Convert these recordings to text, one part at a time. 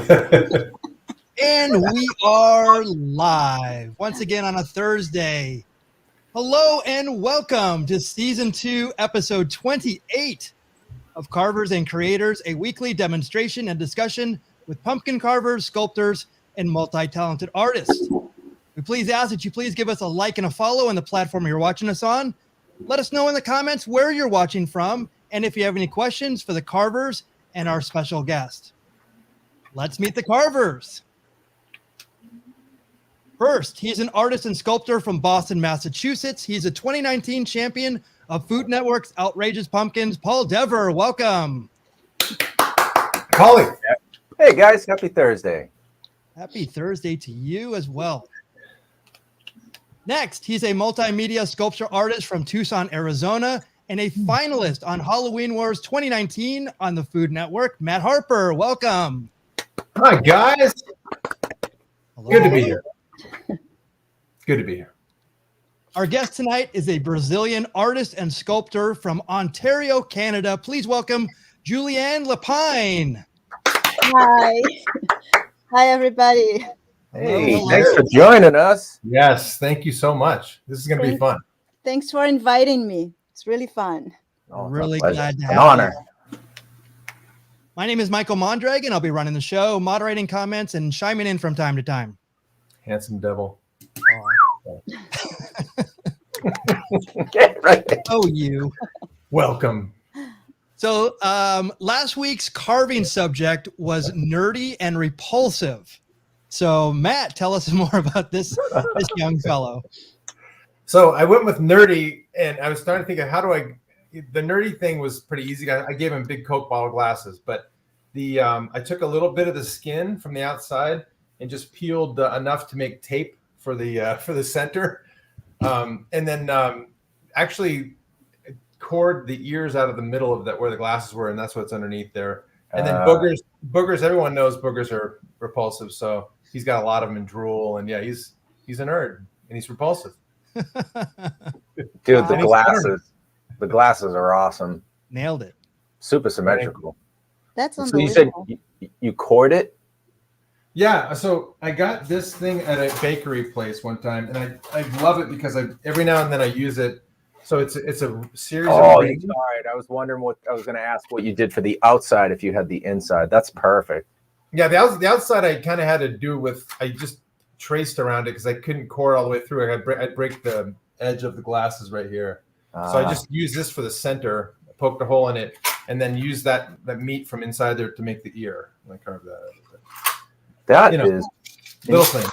And we are live once again on a Thursday. Hello and welcome to Season 2, Episode 28 of Carvers and Creators, a weekly demonstration and discussion with pumpkin carvers, sculptors, and multi-talented artists. We please ask that you please give us a like and a follow on the platform you're watching us on. Let us know in the comments where you're watching from and if you have any questions for the carvers and our special guest. Let's meet the carvers. First, he's an artist and sculptor from Boston, Massachusetts. He's a 2019 champion of Food Network's Outrageous Pumpkins. Paul Dever, welcome. Paulie. Hey guys, happy Thursday. Happy Thursday to you as well. Next, he's a multimedia sculpture artist from Tucson, Arizona, and a finalist on Halloween Wars 2019 on the Food Network. Matt Harper, welcome. Hi, guys. Hello. Good to be here. Good to be here. Our guest tonight is a Brazilian artist and sculptor from Ontario, Canada. Please welcome Juliana LePine. Hi. Hi, everybody. Hey, Hello. thanks for joining us. Yes, thank you so much. This is going to be fun. Thanks for inviting me. It's really fun. Oh, Really it's a pleasure. glad to An have honor. you. My name is Michael Mondragon. I'll be running the show, moderating comments, and chiming in from time to time. Handsome devil. Yeah, right. Oh, you. Welcome. So last week's carving subject was nerdy and repulsive. So Matt, tell us more about this young fellow. So I went with nerdy, and I was starting to think of the nerdy thing was pretty easy. I gave him big Coke bottle glasses, but I took a little bit of the skin from the outside and just peeled enough to make tape for the center, and then actually cored the ears out of the middle of that where the glasses were, and that's what's underneath there. And then boogers. Everyone knows boogers are repulsive, so he's got a lot of them in drool, and yeah, he's a nerd and he's repulsive. Dude, the glasses are awesome. Nailed it. Super symmetrical. That's So you said unbelievable. you cored it? Yeah, so I got this thing at a bakery place one time, and I love it because every now and then I use it. So it's a series Oh, of all right. I was wondering what I was going to ask what you did for the outside if you had the inside. That's perfect. Yeah, the outside I kind of had to do with, I just traced around it because I couldn't core all the way through. I'd break the edge of the glasses right here. So I just used this for the center, poked a hole in it, and then used that meat from inside there to make the ear. And I carved that out. That is little things.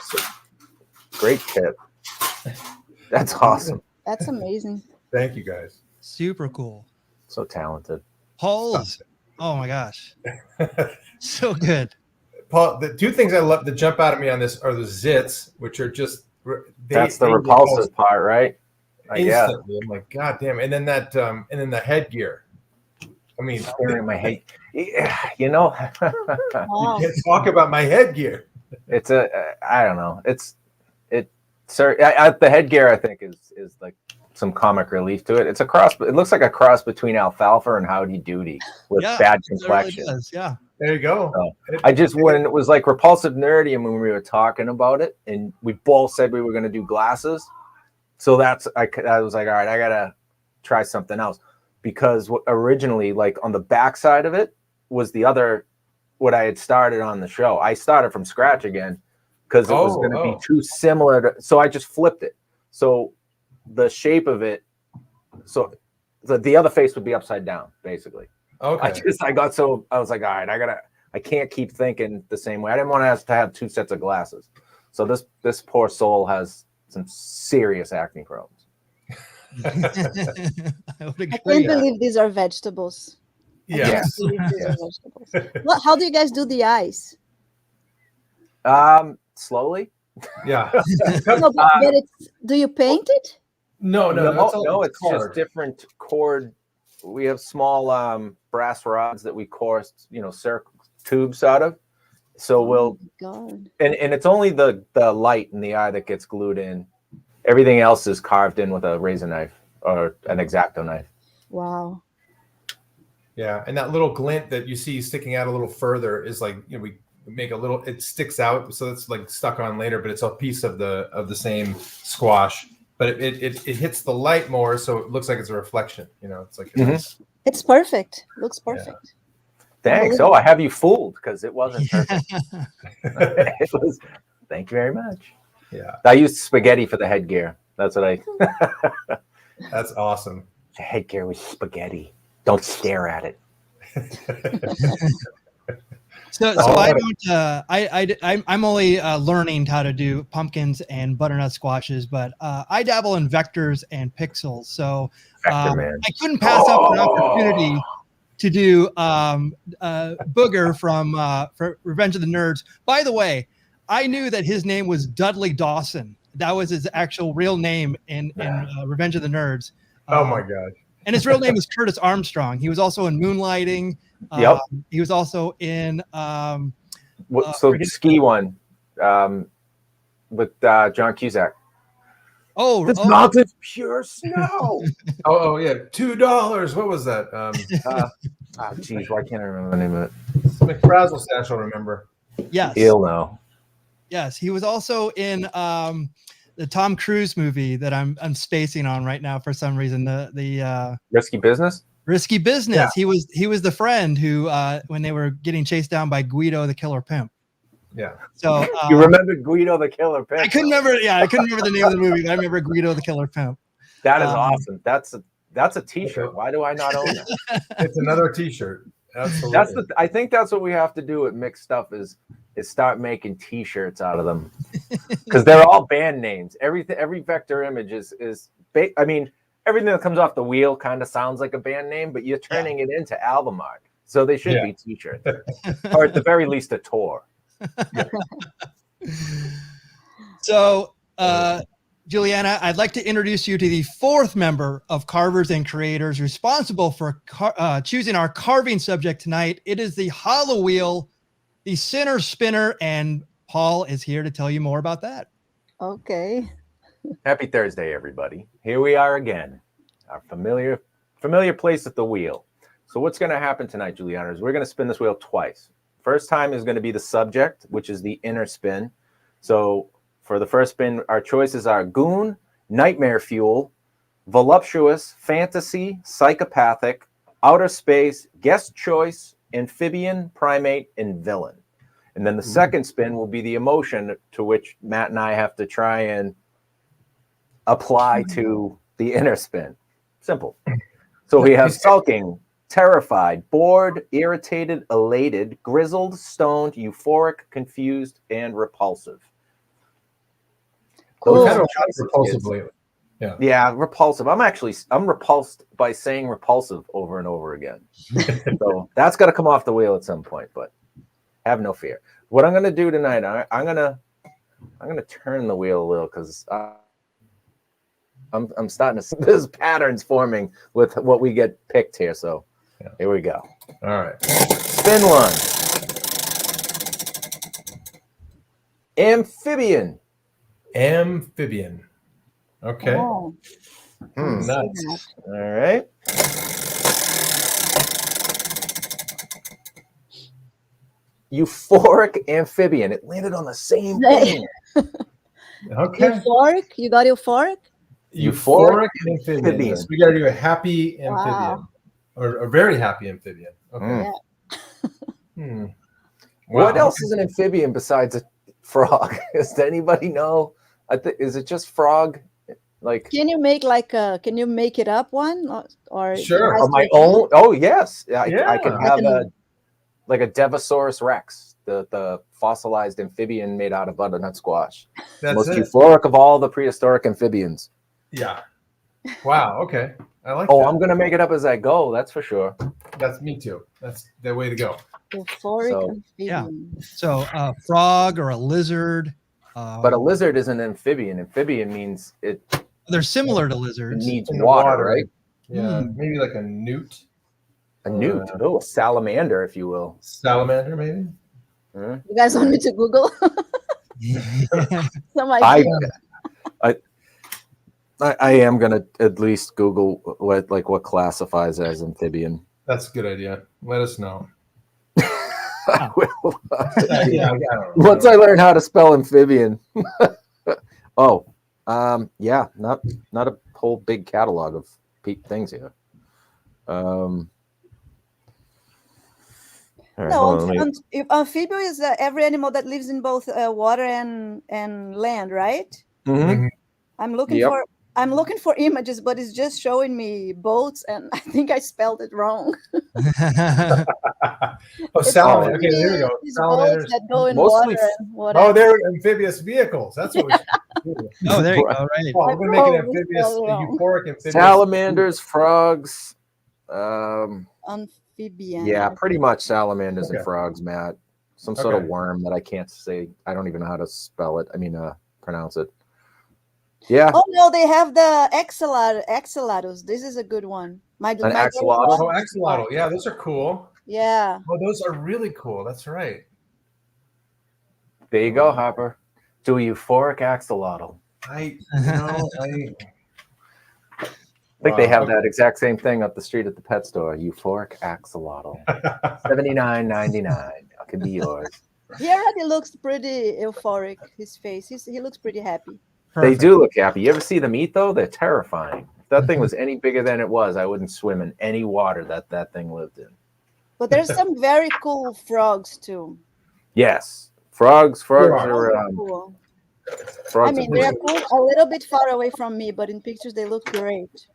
Great tip. That's awesome. That's amazing. Thank you, guys. Super cool. So talented. Paul's. Oh my gosh. So good. Paul, the two things I love that jump out at me on this are the zits, which are just That's the repulsive part, right? I guess. Instantly. I'm like, God damn. And then and then the headgear. I mean, Staring my head. You know, Wow. you can't talk about my headgear. it's I don't know. The headgear I think is like some comic relief to it. It's a cross. It looks like a cross between alfalfa and Howdy Doody with bad complexion. Really does, yeah. There you go. So, when it was like repulsive nerdy, and when we were talking about it, and we both said we were going to do glasses, so I was like, all right, I gotta try something else, because originally, like on the back side of it was what I had started on the show. I started from scratch again because it was going to be too similar to. So I just flipped it. So the shape of it, so the other face would be upside down, basically. Okay. I was like, all right, I can't keep thinking the same way. I didn't want us to have two sets of glasses. So this poor soul has some serious acne problems. I would I agree. can't believe these are vegetables. Yes. I can't believe these are vegetables. How do you guys do the eyes? Slowly. Yeah. No, but do you paint it? No, it's just different cord. We have small brass rods that we core, circle tubes out of. So we'll God. And it's only the light in the eye that gets glued in. Everything else is carved in with a razor knife or an X-Acto knife. Wow. Yeah, and that little glint that you see sticking out a little further is like, make a little. It sticks out, so it's like stuck on later, but it's a piece of the same squash. But it hits the light more, so it looks like it's a reflection. It's like It's perfect. Looks perfect. Thanks. Oh, I have you fooled because it wasn't perfect. It was. Thank you very much. Yeah. I used spaghetti for the headgear. That's what I. That's awesome. The headgear was spaghetti. Don't stare at it. So I don't. I'm only learning how to do pumpkins and butternut squashes, but I dabble in vectors and pixels. So I couldn't pass up an opportunity to do Booger from for Revenge of the Nerds. By the way, I knew that his name was Dudley Dawson. That was his actual real name in Revenge of the Nerds. Oh my God. And his real name is Curtis Armstrong. He was also in Moonlighting. Yep. He was also in ski one with John Cusack. Oh, mountain pure snow. oh yeah, $2. What was that? Geez, why can't I remember the name of it? McFrazzle Stash, I'll remember. Yes. He'll know. Yes, he was also in the Tom Cruise movie that I'm spacing on right now for some reason. The Risky Business. Risky Business. Yeah. He was the friend who when they were getting chased down by Guido the Killer Pimp. Yeah. So you remember Guido the Killer Pimp? I couldn't remember. Yeah, I couldn't remember the name of the movie, but I remember Guido the Killer Pimp. That is awesome. That's a T-shirt. Why do I not own that? It's another T-shirt. Absolutely. I think that's what we have to do with mixed stuff is start making T-shirts out of them because they're all band names. Every vector image is I mean, everything that comes off the wheel kind of sounds like a band name, but you're turning it into album art, so they should be T-shirts or at the very least a tour. So, Juliana, I'd like to introduce you to the fourth member of Carvers and Creators responsible for choosing our carving subject tonight. It is the hollow wheel, the center spinner, and Paul is here to tell you more about that. Okay. Happy Thursday, everybody. Here we are again, our familiar place at the wheel. So what's going to happen tonight, Juliana, is we're going to spin this wheel twice. First time is going to be the subject, which is the inner spin. So for the first spin, our choices are goon, nightmare fuel, voluptuous, fantasy, psychopathic, outer space, guest choice, amphibian, primate, and villain. And then the second spin will be the emotion to which Matt and I have to try and apply to the inner spin. Simple. So we have sulking, terrified, bored, irritated, elated, grizzled, stoned, euphoric, confused, and repulsive. Cool. Kind of repulsive lately. Yeah, repulsive. I'm repulsed by saying repulsive over and over again. So that's got to come off the wheel at some point, but have no fear. What I'm going to do tonight, I'm going to turn the wheel a little because I'm starting to see there's patterns forming with what we get picked here. So here we go. All right. Spin one. Amphibian. Amphibian. Okay. Oh, Nuts. All right. Euphoric amphibian. It landed on the same thing. Okay. Euphoric? You got euphoric? Euphoric amphibian. So we got to do a happy amphibian. Wow. Or a very happy amphibian. Okay. Yeah. What Wow. else is an amphibian besides a frog? Does anybody know? Is it just frog? Like Can you make can you make it up one or Sure. it has on my to- own? Oh yes, I Yeah. can I have can- a Devosaurus rex, the fossilized amphibian made out of butternut squash. That's Most it. euphoric of all the prehistoric amphibians. Yeah. Wow. Okay. I like Oh, that. I'm gonna make it up as I go. That's for sure. That's me too. That's the way to go. Euphoric So, amphibian. So a frog or a lizard. But a lizard is an amphibian. Amphibian means it They're similar to lizards. needs In the water, right? Yeah. Maybe like a newt. A newt. Oh, a salamander, if you will. Salamander, maybe. You guys want me to Google? Some I idea. I am gonna at least Google what classifies as amphibian. That's a good idea. Let us know. I will. Yeah, I don't know. Once I learn how to spell amphibian. Yeah, not a whole big catalog of things here. All right, No, hold on, let me- amphibia is every animal that lives in both water and land, right? Mhm. I'm looking Yep. for images, but it's just showing me boats, and I think I spelled it wrong. Oh, salamander. Okay, there we go. These Salamanders. boats that go in Mostly- water and whatever. Oh, they're amphibious vehicles. That's what we should do. Oh, there you go. Right. Oh, we're gonna make an Oh, amphibious, so a wrong. euphoric amphibious. Salamanders, frogs. Amphibian. Yeah, pretty much salamanders Okay. and frogs, Matt. Some sort of Okay. worm that I can't say. I don't even know how to spell it. I mean, pronounce it. Yeah, Oh no, they have the axolotls. This is a good one. My daughter axolotl? loves Oh, this axolotl. one. Yeah, those are cool. Yeah. Oh, those are really cool. That's right. there you go, Harper. Do a euphoric axolotl. I I think they have that exact same thing up the street at the pet store. Euphoric axolotl, $79.99. That could be yours. He already looks pretty euphoric. His face. He looks pretty happy. They do look happy. You ever see them eat though? They're terrifying. If that thing was any bigger than it was, I wouldn't swim in any water that thing lived in. But there's some very cool frogs too. Yes, frogs Frogs are Cool. frogs. I mean, they're cool a little bit far away from me, but in pictures they look great.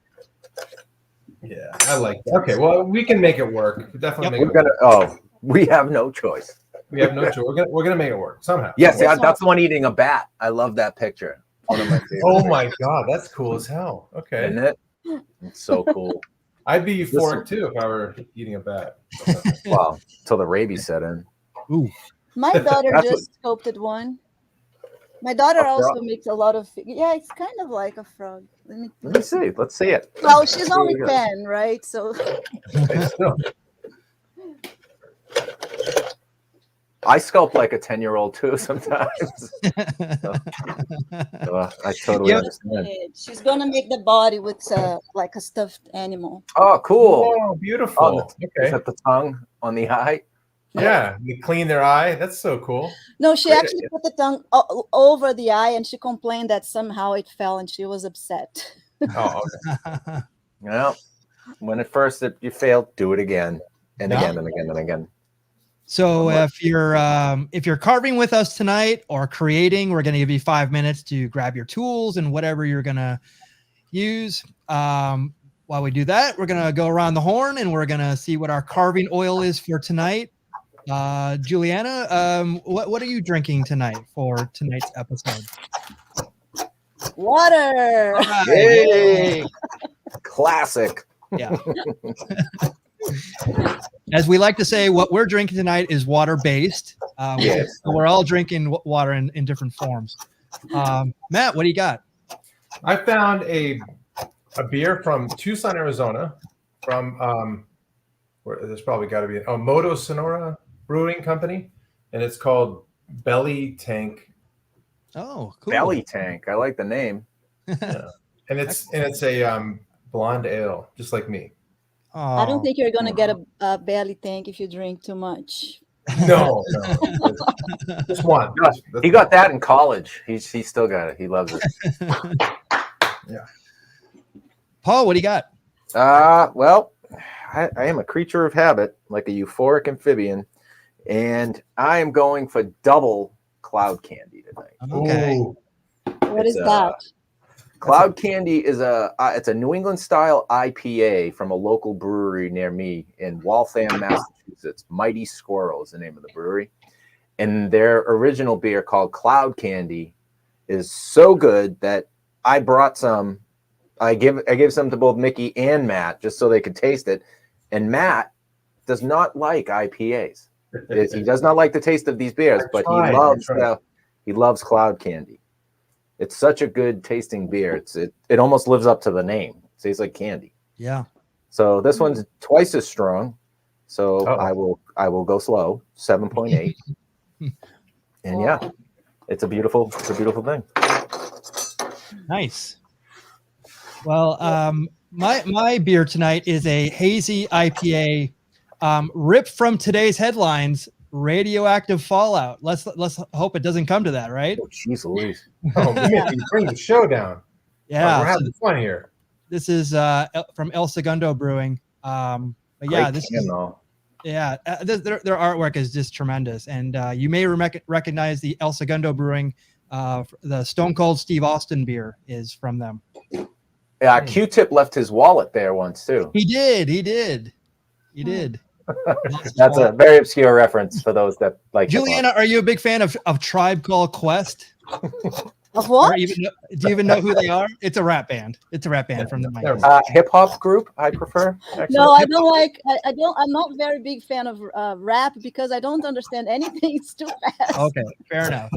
Yeah, I like that. Okay, well, we can make it work. We definitely make it work. We have no choice. We have no choice. We're gonna make it work somehow. Yes, Yes. that's the one eating a bat. I love that picture. One of my favorite. Oh my god, that's cool as hell. Okay, Isn't it? It's so cool. I'd be euphoric too if I were eating a bat. Wow, till the rabies set in. Ooh. My daughter That's just sculpted one. My daughter A frog? also makes a lot of. Yeah, it's kind of like a frog. Let me see. Let's see it. Well, she's only Here we go. 10, right? So I sculpt like a 10-year-old too sometimes. I totally Yep. understand. she's gonna make the body with like a stuffed animal. Oh, cool. Oh, beautiful. Is Okay. that the tongue on the eye? Yeah, you clean their eye. That's so cool. No, she Great actually put the tongue over the eye, and she complained that somehow it fell, and she was upset. Oh, okay. Well, when at first you failed, do it again and Yeah. again and again and again. So if you're carving with us tonight or creating, we're going to give you 5 minutes to grab your tools and whatever you're going to use. While we do that, we're going to go around the horn and we're going to see what our carving oil is for tonight. Juliana, what are you drinking tonight for tonight's episode? Water. All right. Yay! Classic. Yeah. As we like to say, what we're drinking tonight is water-based. Yes. So we're all drinking water in different forms. Matt, what do you got? I found a beer from Tucson, Arizona, from where there's probably got to be Moto Sonora Brewing Company, and it's called Belly Tank, Oh, cool. Belly tank. I like the name. and it's a blonde ale, just like me. Oh, I don't think you're gonna get a belly tank if you drink too much. No, just one. He got that in college. He still got it. He loves it. Paul, what do you got? Well, I am a creature of habit, like a euphoric amphibian, and I am going for double cloud candy tonight. Okay. Ooh. What is It's, that? Cloud Candy is it's a New England style IPA from a local brewery near me in Waltham, Massachusetts. Mighty Squirrel is the name of the brewery, and their original beer called Cloud Candy is so good that I brought some. I gave some to both Mickey and Matt just so they could taste it. And Matt does not like IPAs. He does not like the taste of these beers, but he loves Cloud Candy. It's such a good tasting beer. It almost lives up to the name. It tastes like candy. Yeah. So this one's twice as strong. So I will go slow, 7.8. And yeah, it's a beautiful thing. Nice. Well, my beer tonight is a hazy IPA, ripped from today's headlines radioactive fallout. Let's hope it doesn't come to that, right? Oh, jeez Louise. Oh, you bring the show down. Yeah, Oh, we're having fun here. This is from El Segundo Brewing. But yeah, Great can, though. Yeah, their artwork is just tremendous, and you may recognize the El Segundo Brewing. The Stone Cold Steve Austin beer is from them. Yeah, Q-Tip left his wallet there once too. He did. That's a very obscure reference for those that like. Juliana, are you a big fan of Tribe Called Quest? Of what? Do you even know who they are? It's a rap band. From the hip hop group. I prefer. Actually. No, I don't like. I don't. I'm not very big fan of rap because I don't understand anything. It's too fast. Okay, fair enough.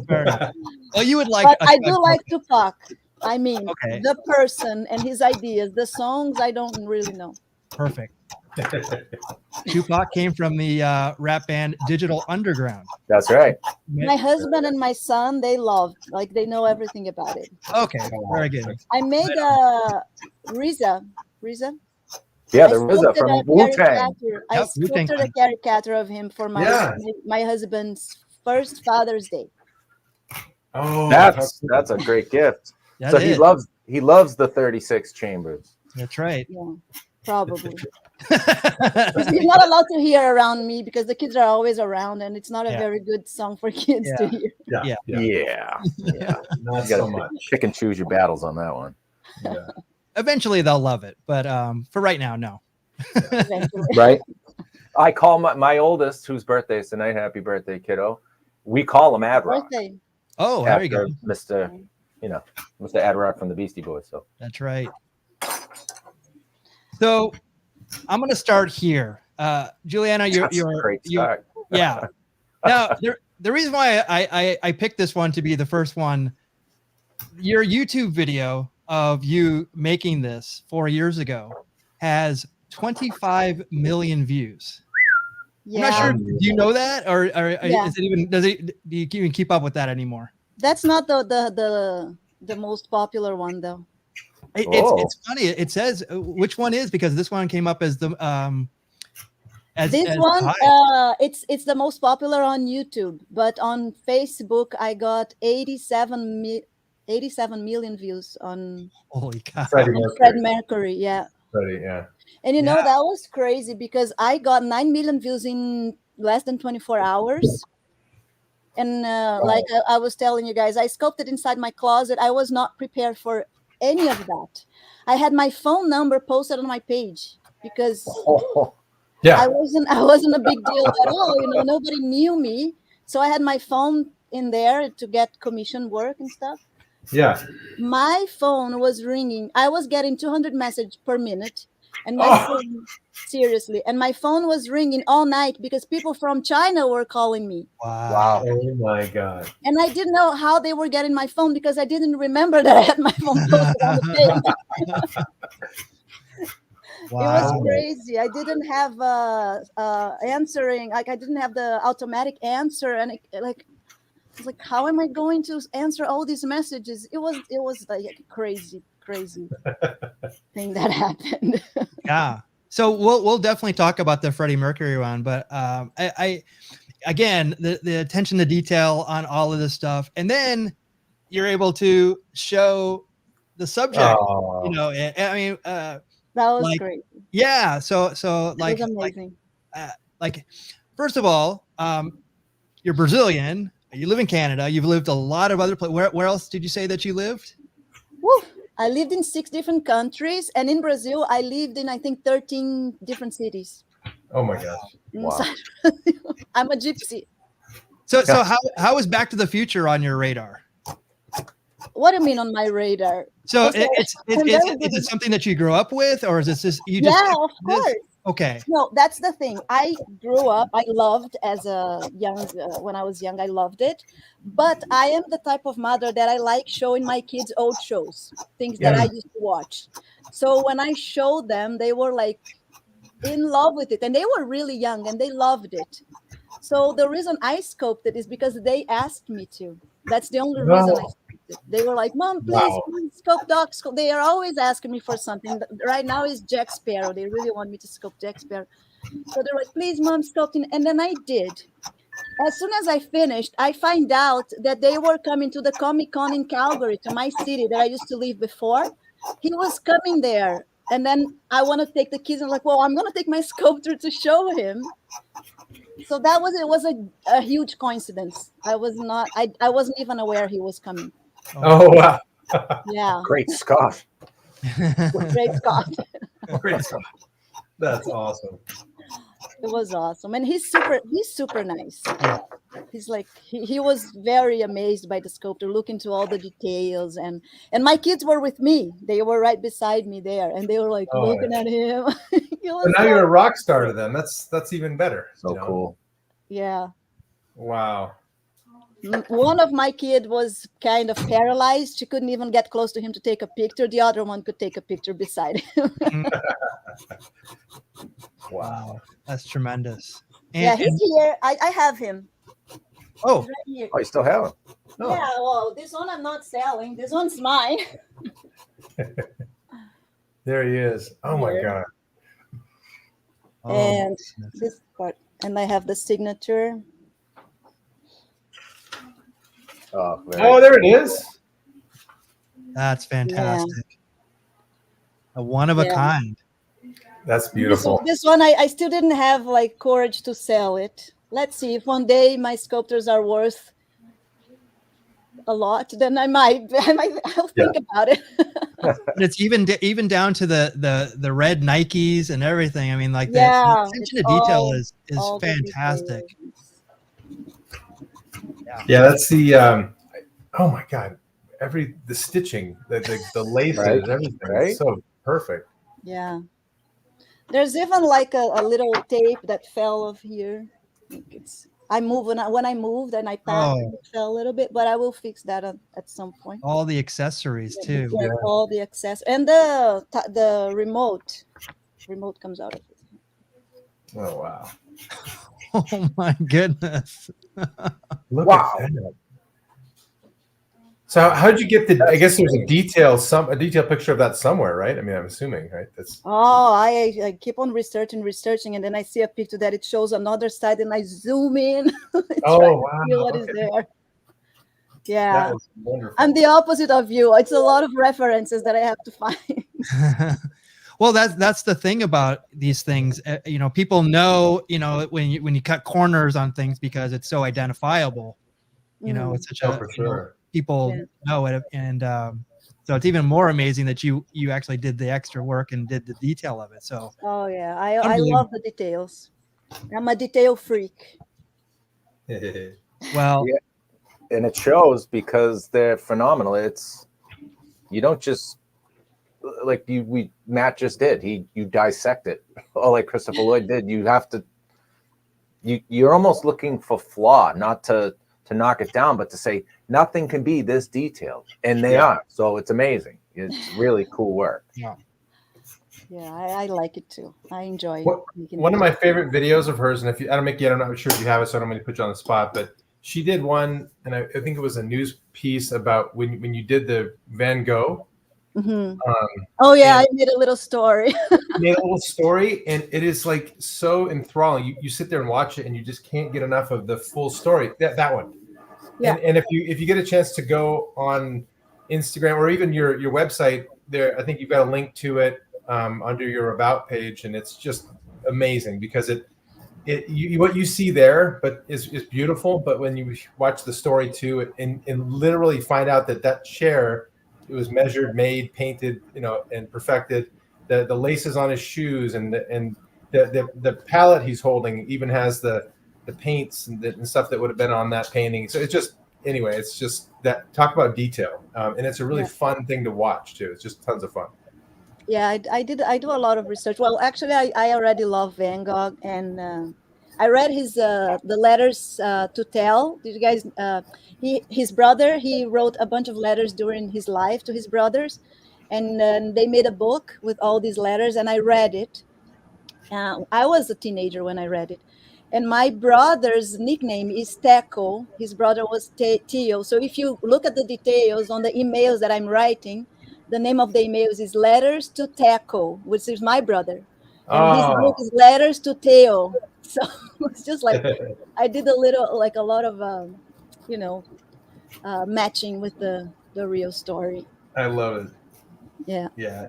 Well, you would like. But I do like Tupac. I mean, okay. The person and his ideas. The songs I don't really know. Perfect. Tupac came from the rap band Digital Underground. That's right. My husband and my son, they know everything about it. Okay, very good. I made Riza. Yeah, the RZA from Wu-Tang. I sculpted a caricature of him for my husband's first Father's Day. Oh, that's a great gift. So he loves the 36 chambers. That's right. Yeah, probably. He's not allowed to hear around me because the kids are always around, and it's not a very good song for kids to hear. Yeah. Not so much. Pick and choose your battles on that one. Yeah. Eventually they'll love it, but for right now, no. Right. I call my oldest, whose birthday is tonight. Happy birthday, kiddo. We call him Ad Rock. Birthday. Oh, there you go, Mr. Ad Rock from the Beastie Boys. So that's right. So I'm going to start here. Juliana, you're great start. Yeah. Now, the reason why I picked this one to be the first one, your YouTube video of you making this 4 years ago has 25 million views. Yeah. I'm not sure. Do you know that, or is it even? Do you even keep up with that anymore? That's not the most popular one though. It's funny. It says which one is, because this one came up as the it's the most popular on YouTube, but on Facebook I got 87 million views on Holy cow. Fred Mercury. Yeah. Freddie, yeah. And that was crazy because I got 9 million views in less than 24 hours. And like I was telling you guys, I sculpted inside my closet. I was not prepared for any of that. I had my phone number posted on my page because I wasn't a big deal at all. Nobody knew me. So I had my phone in there to get commission work and stuff. Yeah. My phone was ringing. I was getting 200 messages per minute. And my phone, seriously, and my phone was ringing all night because people from China were calling me. Wow. Oh my God. And I didn't know how they were getting my phone because I didn't remember that I had my phone posted on the page. Wow. It was crazy. I didn't have answering. Like I didn't have the automatic answer, and I was like, how am I going to answer all these messages? It was like a crazy thing that happened. Yeah. So we'll definitely talk about the Freddie Mercury one, but I again the attention to detail on all of this stuff, and then you're able to show the subject. I mean, that was great. Yeah. So like, it was amazing. Like first of all, you're Brazilian. You live in Canada. You've lived a lot of other places. Where else did you say that you lived? Woo. I lived in 6 different countries, and in Brazil, I lived in, I think, 13 different cities. Oh my gosh! Wow. I'm a gypsy. So how is Back to the Future on your radar? What do you mean on my radar? So is it something that you grew up with, or is this just you? Yeah, of course. Okay. No, that's the thing. I grew up. I loved as a young when I was young. I loved it, but I am the type of mother that I like showing my kids old shows, things that I used to watch. So when I showed them, they were like in love with it, and they were really young, and they loved it. So the reason I scoped it is because they asked me to. That's the only reason I scoped it. They were like, Mom, please scope Doc. They are always asking me for something. Right now is Jack Sparrow. They really want me to scope Jack Sparrow. So they're like, please, Mom, sculpting. And then I did. as soon as I finished, I find out that they were coming to the Comic-Con in Calgary, to my city that I used to live before. He was coming there. And then I want to take the kids and like, well, I'm going to take my sculptor to show him. So it was a huge coincidence. I wasn't even aware he was coming. Oh, wow. Yeah. Great Scott. Great Scott. Great Scott. That's awesome. It was awesome. And he's super nice. He's like, he was very amazed by the sculptor, looking to all the details. And my kids were with me. They were right beside me there. And they were like looking at him. But now you're a rock star to them. That's even better. So cool. Yeah. Wow. One of my kids was kind of paralyzed. She couldn't even get close to him to take a picture. The other one could take a picture beside him. Wow. That's tremendous. And he's here. I have him. Oh. Right here. Oh, you still have him? Oh. Yeah, well, this one I'm not selling. This one's mine. There he is. Oh my God. And this part. And I have the signature. Oh, there it is. That's fantastic. A one of a kind. That's beautiful. This one I still didn't have like courage to sell it. Let's see if one day my sculptures are worth a lot, then I'll think about it. It's even down to the red Nikes and everything. I mean, like the attention to detail is fantastic. Yeah, that's the oh my God, the stitching, the laces, everything, right? So perfect. Yeah, there's even like a little tape that fell off here. I moved when I moved and I packed it fell a little bit, but I will fix that at some point. All the accessories too. Yeah, all the accessories and the remote comes out of it. Oh wow! Oh my goodness! Look at that. So how did you get the? I guess there's a detailed picture of that somewhere, right? I mean, I'm assuming, right? That's. Oh, I keep on researching, and then I see a picture that it shows another side, and I zoom in. Wow! See what is there? Yeah, that was wonderful. I'm the opposite of you. It's a lot of references that I have to find. Well, that's the thing about these things. People know, when you cut corners on things because it's so identifiable. It's such a for sure. People know it, and so it's even more amazing that you actually did the extra work and did the detail of it. So I love the details. I'm a detail freak. Well, and it shows because they're phenomenal. You don't just like Matt just did. You dissect it, or like Christopher Lloyd did. You have to. You're almost looking for flaw, not to knock it down, but to say nothing can be this detailed, and they are. So it's amazing. It's really cool work. Yeah, I like it too. I enjoy it. One of my favorite videos of hers, and I'm not sure if you have it, so I don't want to put you on the spot, but she did one, and I think it was a news piece about when you did the Van Gogh. Mm-hmm. I made a little story. And it is like so enthralling. You sit there and watch it, and you just can't get enough of the full story. That one. Yeah. And if you get a chance to go on Instagram or even your website, there, I think you've got a link to it under your about page, and it's just amazing because what you see there, but is beautiful. But when you watch the story too, and literally find out that chair, it was measured, made, painted, and perfected. The laces on his shoes and the palette he's holding even has the paints and stuff that would have been on that painting. So it's just that, talk about detail, and it's a really fun thing to watch too. It's just tons of fun. Yeah, I do a lot of research. Well, actually, I already love Van Gogh, and I read his the letters to tell. Did you guys? His brother, he wrote a bunch of letters during his life to his brothers, and they made a book with all these letters, and I read it. I was a teenager when I read it, and my brother's nickname is Teco. His brother was Tio. So if you look at the details on the emails that I'm writing, the name of the emails is Letters to Teco, which is my brother. And his book is Letters to Teo. So it's just like I did a lot of matching with the real story. I love it. Yeah. Yeah.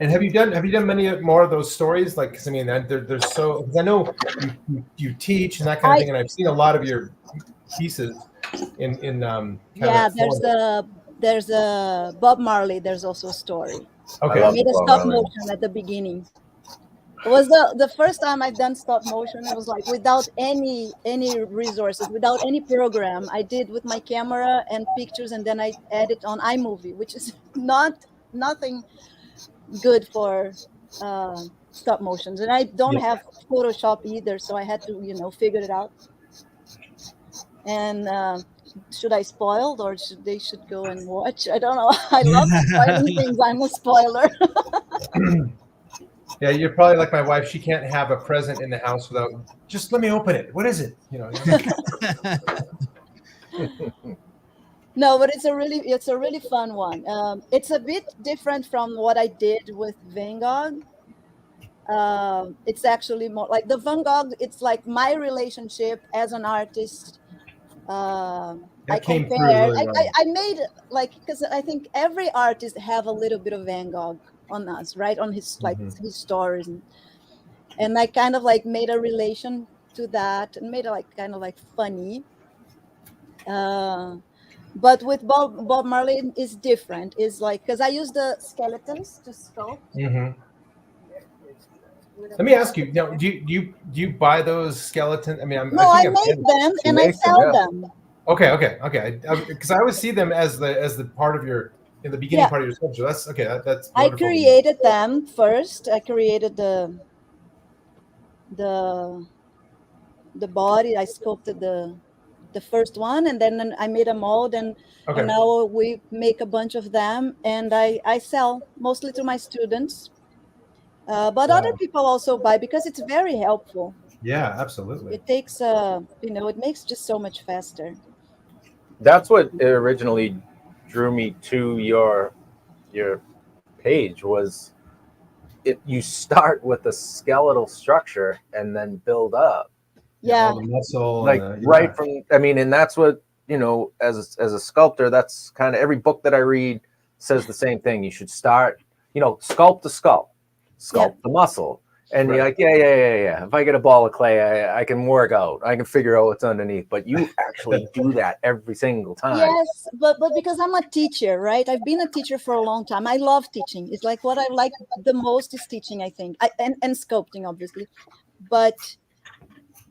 And have you done many more of those stories? Like, 'cause I mean, there's so, because I know you teach and that kind of thing, and I've seen a lot of your pieces in kind of Yeah, that format. there's a Bob Marley. There's also a story. Okay. I love made a Bob stop Marley. motion at the beginning. It was the first time I've done stop motion. It was like without any resources, without any program. I did with my camera and pictures, and then I edit on iMovie, which is nothing good for stop motions. And I don't Yeah. have Photoshop either, so I had to figure it out. And should I spoil, or should go and watch? I don't know. I love spoiling things. I'm a spoiler. Yeah, you're probably like my wife. She can't have a present in the house without just let me open it. What is it? You know. No, but it's a really fun one. It's a bit different from what I did with Van Gogh. It's actually more like the Van Gogh. It's like my relationship as an artist. I came through compared. really well. I made like, because I think every artist have a little bit of Van Gogh on us, right? On his his stories, and I kind of like made a relation to that and made it like kind of like funny. But with Bob Marley is different. Is like, because I use the skeletons to sculpt. Mm-hmm. Let me ask you. Now, do you buy those skeletons? I mean, I make them and I sell them. Okay. Because I always see them as the part of your in the beginning part of your sculpture. That's okay. That's I wonderful. created them first. I created the body. I sculpted the first one, and then I made a mold, and now we make a bunch of them, and I sell mostly to my students. But other people also buy because it's very helpful. Yeah, absolutely. It takes it makes just so much faster. That's what originally drew me to your page was you start with a skeletal structure and then build up. Yeah, all the muscle, like right from. I mean, and that's what as a sculptor. That's kind of every book that I read says the same thing. You should start, sculpt the skull, sculpt the muscle, and you're like, yeah. If I get a ball of clay, I can work out. I can figure out what's underneath. But you actually do that every single time. Yes, but because I'm a teacher, right? I've been a teacher for a long time. I love teaching. It's like what I like the most is teaching, I think, and sculpting, obviously. But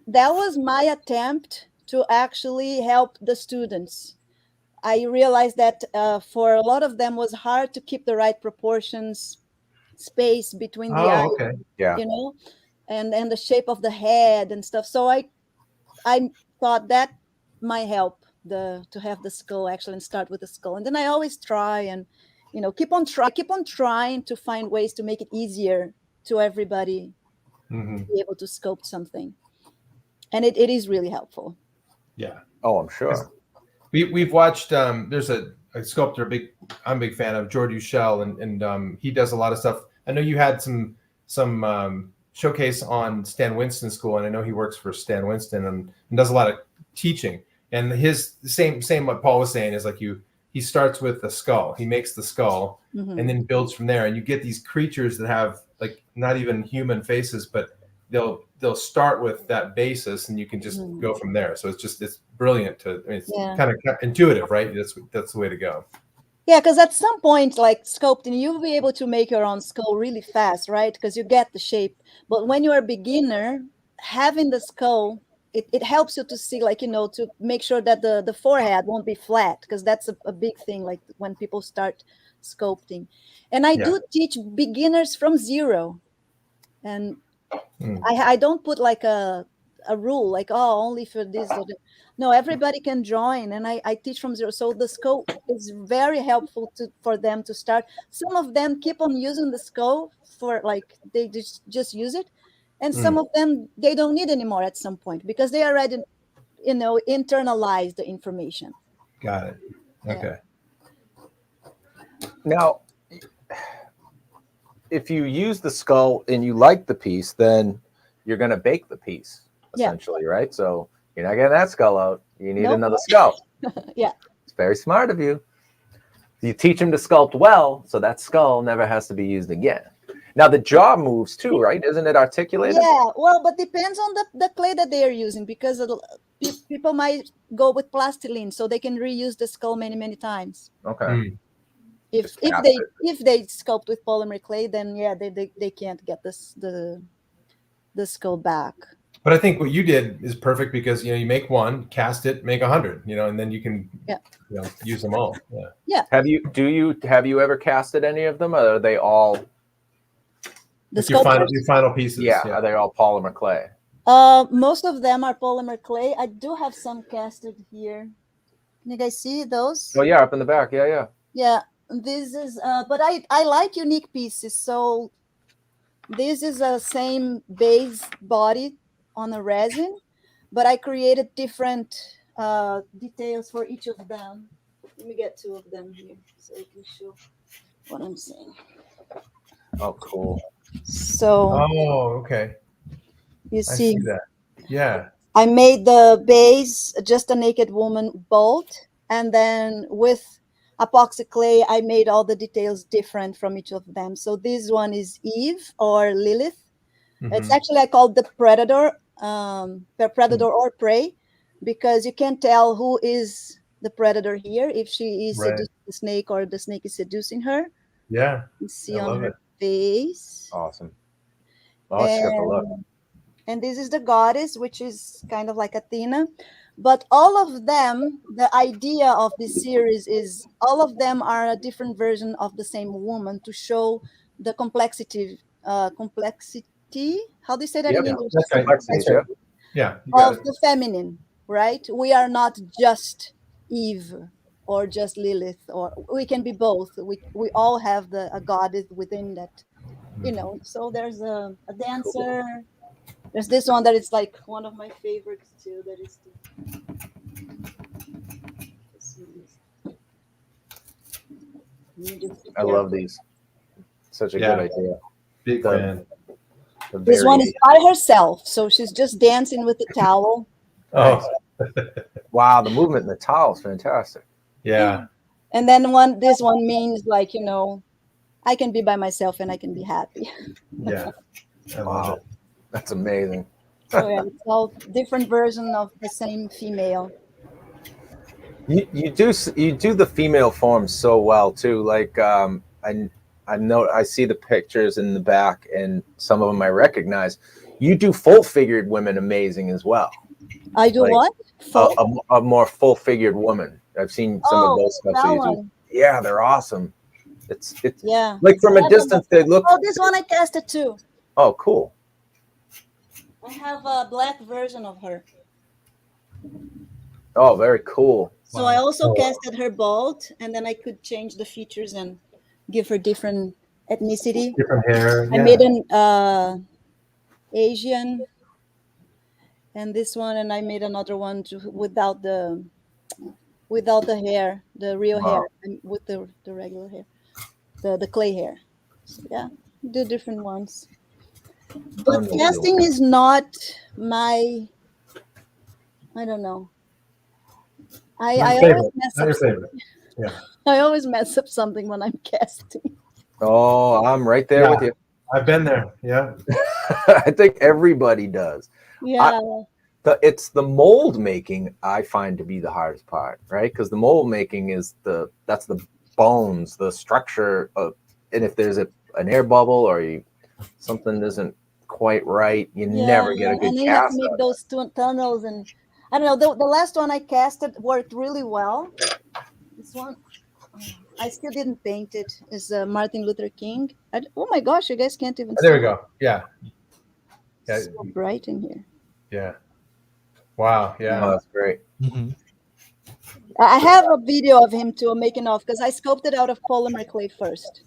that was my attempt to actually help the students. I realized that for a lot of them was hard to keep the right proportions, space between the eyes, and the shape of the head and stuff. So I thought that might help to have the skull actually, and start with the skull. And then I always try and keep on trying to find ways to make it easier to everybody be able to sculpt something. And it is really helpful. Yeah. Oh, I'm sure. We've watched. There's a sculptor. I'm a big fan of George Ushell, and he does a lot of stuff. I know you had some showcase on Stan Winston School, and I know he works for Stan Winston and does a lot of teaching. And his same what Paul was saying is like he starts with the skull. He makes the skull and then builds from there. And you get these creatures that have like not even human faces, but they'll start with that basis, and you can just go from there. So it's brilliant. It's kind of intuitive, right? That's the way to go. Yeah, because at some point, like sculpting, you'll be able to make your own skull really fast, right? Because you get the shape. But when you're a beginner, having the skull, it helps you to see, like, to make sure that the forehead won't be flat, because that's a big thing, like when people start sculpting. And I do teach beginners from zero. And I don't put like a rule, like, only for this. No, everybody can join, and I teach from zero. So the skull is very helpful for them to start. Some of them keep on using the skull for like they just use it, and some of them they don't need anymore at some point because they already internalize the information. Got it. Okay. Now, if you use the skull and you like the piece, then you're going to bake the piece. essentially, right? So you're not getting that skull out. You need Nope. another skull. Yeah. It's very smart of you. You teach them to sculpt well, so that skull never has to be used again. Now the jaw moves too, right? Isn't it articulated? Yeah, well, but depends on the clay that they are using, because people might go with plastiline, so they can reuse the skull many times. Okay. If cast if they sculpt with polymer clay, then yeah, they can't get the skull back. But I think what you did is perfect, because you make one, cast it, make 100, and then you can use them all. Yeah. Have you ever casted any of them? Or are they all your final pieces? Yeah, are they all polymer clay? Most of them are polymer clay. I do have some casted here. Can you guys see those? Oh yeah, up in the back. Yeah. Yeah, this is but I like unique pieces. So this is a same base body on a resin, but I created different details for each of them. Let me get two of them here so I can show what I'm saying. Oh, cool. So okay. You I see that. Yeah. I made the base just a naked woman bolt, and then with epoxy clay, I made all the details different from each of them. So this one is Eve or Lilith. It's actually I called the predator, predator or prey, because you can't tell who is the predator here, if she is seducing the snake or the snake is seducing her. Yeah. You see on her face. Awesome. Oh, it's got the look. And this is the goddess, which is kind of like Athena. But all of them, the idea of this series is all of them are a different version of the same woman to show the complexity. How do you say that in English? That's right. Yeah. Of the feminine, right? We are not just Eve or just Lilith, or we can be both. We all have a goddess within that, So there's a dancer. There's this one that is like one of my favorites too. That is I love these. Such a good idea. Big fan. This one is by herself, so she's just dancing with the towel. Oh, wow! The movement in the towel is fantastic. Yeah. And then this one means like I can be by myself and I can be happy. Yeah. I love it. That's amazing. So yeah, it's all different version of the same female. You do the female form so well too. Like I know I see the pictures in the back, and some of them I recognize. You do full figured women amazing as well. I do what? A more full figured woman. I've seen some of those stuff. So you do. Yeah, they're awesome. It's like from a distance they look. Oh, this one I casted too. Oh, cool. I have a black version of her. Oh, very cool. So I also casted her bald, and then I could change the features and give her different ethnicity. Different hair. I made an Asian, and this one, and I made another one without the hair, the real hair, and with the regular hair, the clay hair. So yeah, do different ones. But casting is not my. I don't know. I always mess up. Yeah. I always mess up something when I'm casting. Oh, I'm right there with you. I've been there. Yeah. I think everybody does. Yeah. It's the mold making I find to be the hardest part, right? Because the mold making is that's the bones, the structure of, and if there's an air bubble or something isn't quite right, you never get a good and cast. You have to make those tunnels, and I don't know. The last one I casted worked really well. This one, I still didn't paint it. Is Martin Luther King. Oh my gosh, you guys can't even see. There we go. Yeah. It's so bright in here. Yeah. Wow. Yeah. Oh, that's great. Mm-hmm. I have a video of him too, making off, because I sculpted out of polymer clay first.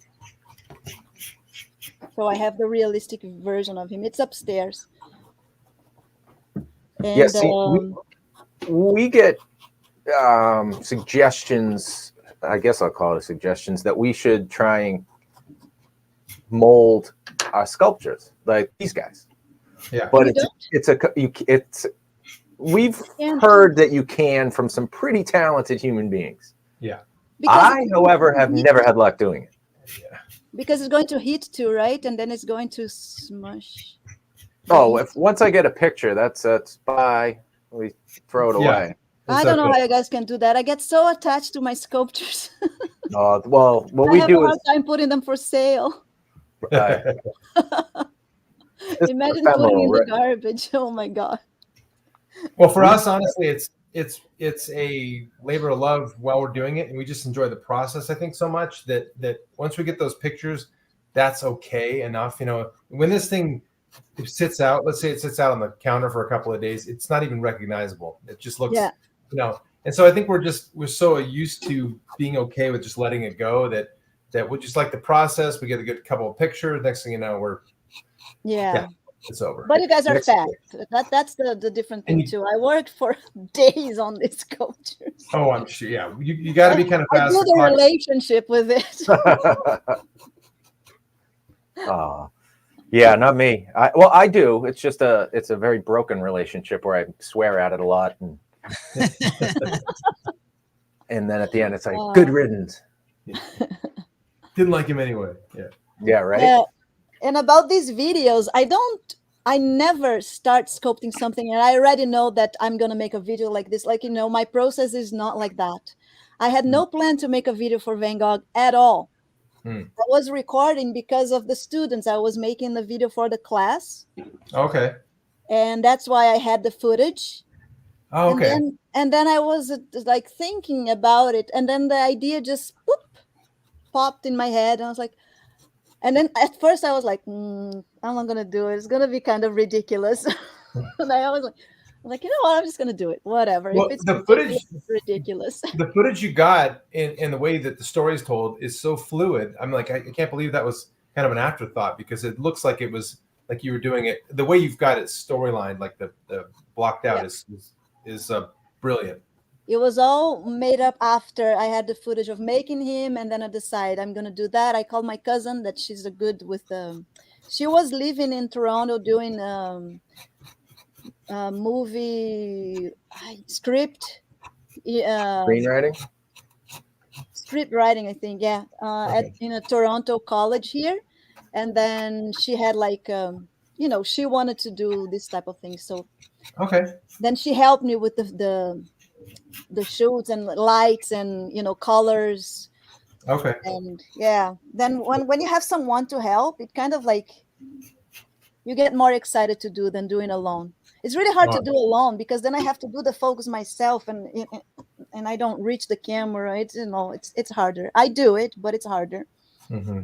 So I have the realistic version of him. It's upstairs. And, yeah, see, we get suggestions, I guess I'll call it suggestions, that we should try and mold our sculptures like these guys. Yeah. But You we've can't. heard that you can from some pretty talented human beings. Yeah. Because I, however, have never had luck doing it. Yeah. because it's going to heat too, right? And then it's going to smush. Oh, once I get a picture, that's bye. We throw it Yeah. away. I don't know how you guys can do that. I get so attached to my sculptures. Well, what I we have do a hard is time putting them for sale. it's Imagine ephemeral, putting in the right? garbage. Oh my god. Well, for us, honestly, it's a labor of love while we're doing it, and we just enjoy the process. I think so much that once we get those pictures, that's okay enough. You know, when this thing sits out, let's say it sits out on the counter for a couple of days, it's not even recognizable. It just looks, you know. And so I think we're so used to being okay with just letting it go that we just like the process. We get a good couple of pictures. Next thing you know, Yeah. it's over. But you guys are fast. That's the different thing too. I worked for days on these sculptures. Oh, I'm sure. Yeah, you got to be kind of fast. I build a relationship with it. Yeah, not me. I do. It's just it's a very broken relationship where I swear at it a lot, and and then at the end it's like good riddance. Didn't like him anyway. Yeah, right. And about these videos, I never start sculpting something and I already know that I'm gonna make a video like this. Like, you know, my process is not like that. I had no plan to make a video for Van Gogh at all. I was recording because of the students. I was making the video for the class. Okay. And that's why I had the footage. Oh, okay. And then I was like thinking about it. And then the idea just popped in my head. And I was like, and then at first I was like, I'm not going to do it. It's going to be kind of ridiculous. And I was like, you know what? I'm just going to do it. Whatever. Well, if it's the footage, ridiculous. The footage you got in the way that the story is told is so fluid. I'm like, I can't believe that was kind of an afterthought because it looks like it was like you were doing it. The way you've got it storyline, like the blocked out is brilliant. It was all made up after I had the footage of making him, and then I decided I'm gonna do that. I called my cousin that she's a good with she was living in Toronto doing movie script Screenwriting, script writing, I think, in a Toronto college here, and then she had like she wanted to do this type of thing, so then she helped me with the shoots and lights and colors. And then when you have someone to help, it kind of like you get more excited to do than doing alone. It's really hard to do alone because then I have to do the focus myself and I don't reach the camera. It's harder. I do it, but it's harder. Mm-hmm.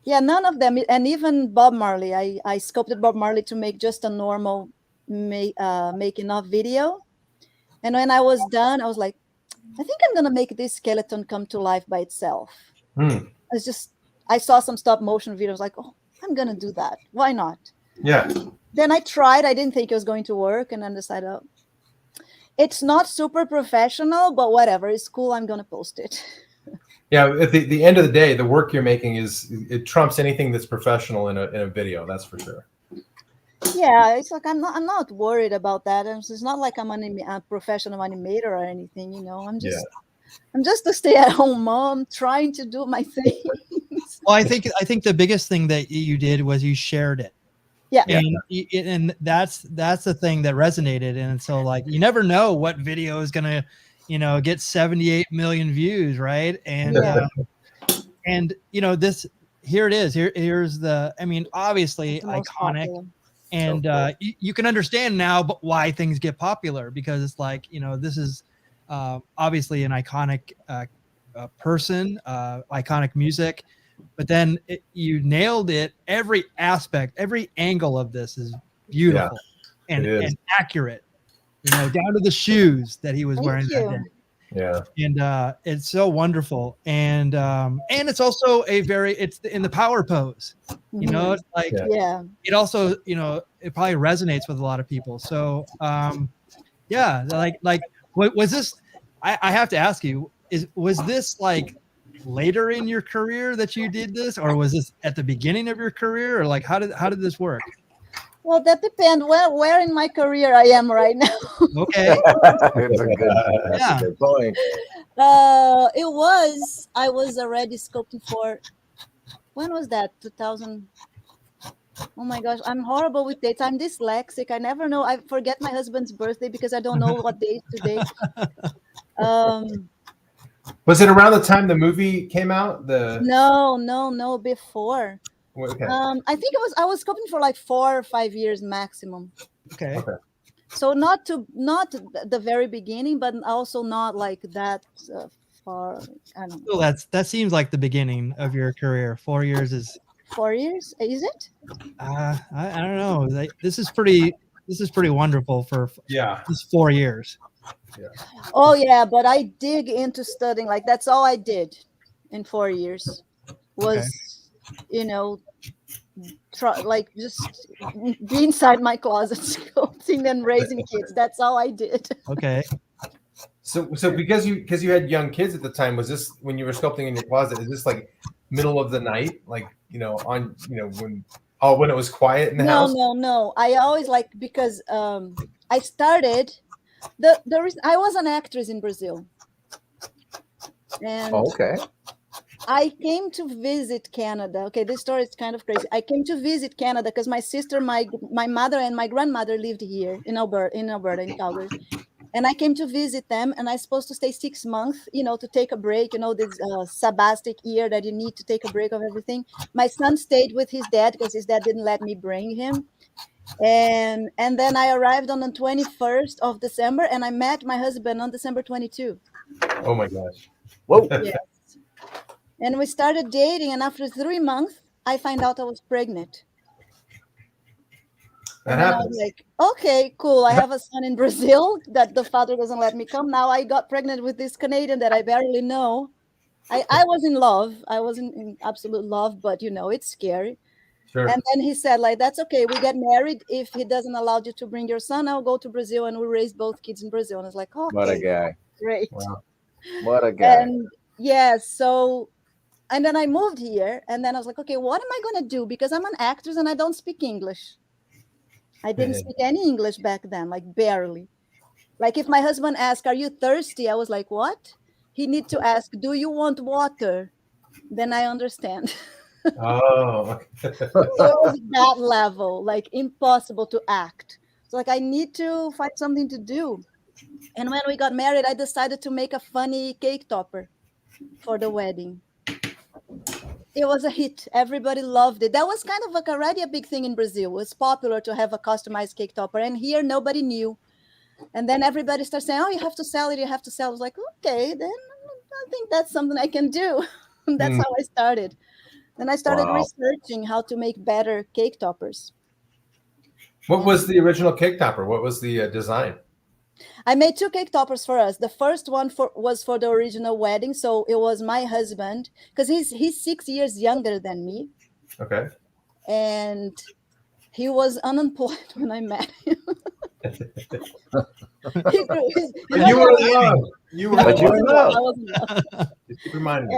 None of them, and even Bob Marley. I sculpted Bob Marley to make just a normal making of video, and when I was done, I was like, I think I'm gonna make this skeleton come to life by itself. I saw some stop motion videos, like, oh, I'm gonna do that. Why not? Yeah. Then I tried. I didn't think it was going to work, and then decided, oh, it's not super professional, but whatever. It's cool. I'm gonna post it. Yeah. At the end of the day, the work you're making it trumps anything that's professional in a video. That's for sure. Yeah, it's like I'm not worried about that. It's not like I'm a professional animator or anything. I'm just a stay-at-home mom trying to do my things. Well, I think the biggest thing that you did was you shared it. Yeah. And that's the thing that resonated. And so like, you never know what video is going to, get 78 million views. Right. And, this, here it is, here's obviously iconic. Popular. And you can understand now why things get popular because it's like, this is obviously an iconic person, iconic music, but then you nailed it. Every aspect, every angle of this is beautiful and accurate, down to the shoes that he was wearing that day. Yeah. And it's so wonderful. And it's also it's in the power pose, it's like, it also, it probably resonates with a lot of people. So, like, what was this? I have to ask you, was this like later in your career that you did this, or was this at the beginning of your career, or like how did this work? Well, that depends where in my career I am right now. Okay. That's a good point. I was already sculpting for, when was that? 2000. Oh my gosh, I'm horrible with dates. I'm dyslexic. I never know. I forget my husband's birthday because I don't know what day is today. Was it around the time the movie came out? No, before. Okay. I think I was sculpting for like 4 or 5 years maximum. Okay. So not the very beginning, but also not like that far. I don't know. Well, that seems like the beginning of your career. 4 years is 4 years, is it? I don't know. This is pretty wonderful for just 4 years. Yeah. Oh yeah, but I dig into studying. Like that's all I did in 4 years was, like just be inside my closet sculpting and raising kids. That's all I did. Okay. So because you had young kids at the time, was this when you were sculpting in your closet? Is this like middle of the night, like when it was quiet in the house? No. I always because I started the reason I was an actress in Brazil, and Okay. I came to visit Canada. Okay, this story is kind of crazy. I came to visit Canada because my sister, my mother, and my grandmother lived here in Alberta, in Calgary. And I came to visit them, and I was supposed to stay 6 months, to take a break, this sabbatic year that you need to take a break of everything. My son stayed with his dad because his dad didn't let me bring him. And then I arrived on the 21st of December, and I met my husband on December 22. Oh my gosh. Whoa. Yes. And we started dating, and after 3 months, I found out I was pregnant. That and I happens. was like, okay, cool. I have a son in Brazil that the father doesn't let me come. Now I got pregnant with this Canadian that I barely know. I was in love. I was in absolute love, but it's scary. Sure. And then he said, like, that's okay. We get married. If he doesn't allow you to bring your son, I'll go to Brazil and we raise both kids in Brazil. And I was like, oh, okay, What a guy. great. Wow. What a guy. And yeah, and then I moved here, and then I was like, okay, what am I going to do? Because I'm an actress and I don't speak English. I didn't speak any English back then, like barely. Like if my husband asked, are you thirsty? I was like, what? He need to ask, do you want water? Then I understand. Oh. So it was that level, like impossible to act. So like I need to find something to do. And when we got married, I decided to make a funny cake topper for the wedding. It was a hit. Everybody loved it. That was kind of already a big thing in Brazil. It was popular to have a customized cake topper. And here, nobody knew. And then everybody started saying, oh, you have to sell it. You have to sell it. I was like, okay, then I think that's something I can do. That's how I started. Then I started researching how to make better cake toppers. What was the original cake topper? What was the design? I made 2 cake toppers for us. The first one was for the original wedding. So it was my husband, because he's 6 years younger than me. Okay. And he was unemployed when I met him. You were in love. You were in love. I was in love. Keep reminding me.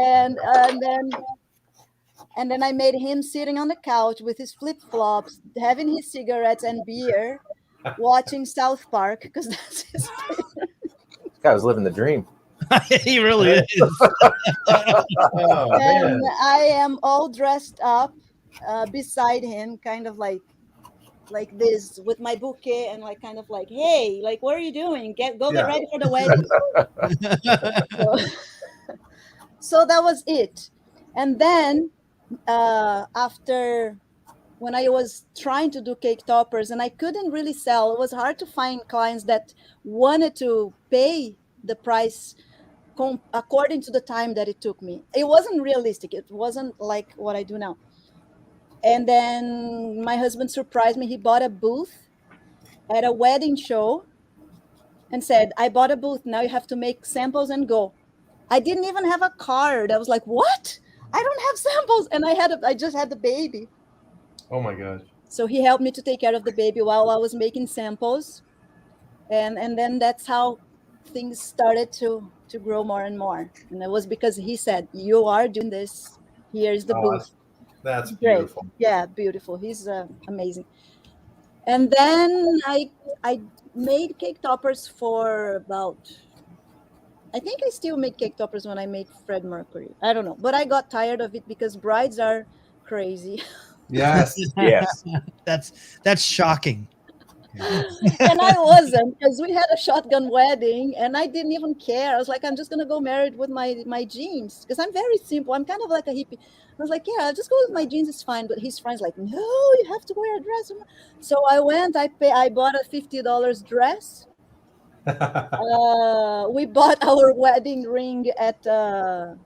And then I made him sitting on the couch with his flip-flops, having his cigarettes and beer, watching South Park, because that's his favorite. This guy was living the dream. He really is. Oh, And man. I am all dressed up beside him, kind of like this, with my bouquet, and like kind of like, hey, like, what are you doing? Get ready for the wedding. So that was it. And then after, when I was trying to do cake toppers and I couldn't really sell, it was hard to find clients that wanted to pay the price according to the time that it took me. It wasn't realistic. It wasn't like what I do now. And then my husband surprised me. He bought a booth at a wedding show and said, I bought a booth. Now you have to make samples and go. I didn't even have a card. I was like, what? I don't have samples. And I just had the baby. Oh my gosh. So he helped me to take care of the baby while I was making samples. And then that's how things started to grow more and more. And it was because he said, "You are doing this. Here's the Oh, booth." that's Great. beautiful. Yeah, beautiful. He's amazing. And then I made cake toppers for about. I think I still make cake toppers when I make Fred Mercury. I don't know, but I got tired of it because brides are crazy. Yes. Yes. That's shocking. And I wasn't, because we had a shotgun wedding and I didn't even care. I was like, I'm just gonna go married with my jeans because I'm very simple. I'm kind of like a hippie. I was like, yeah, I'll just go with my jeans, it's fine. But his friends like, no, you have to wear a dress. So I went, I bought a $50 dress. We bought our wedding ring at the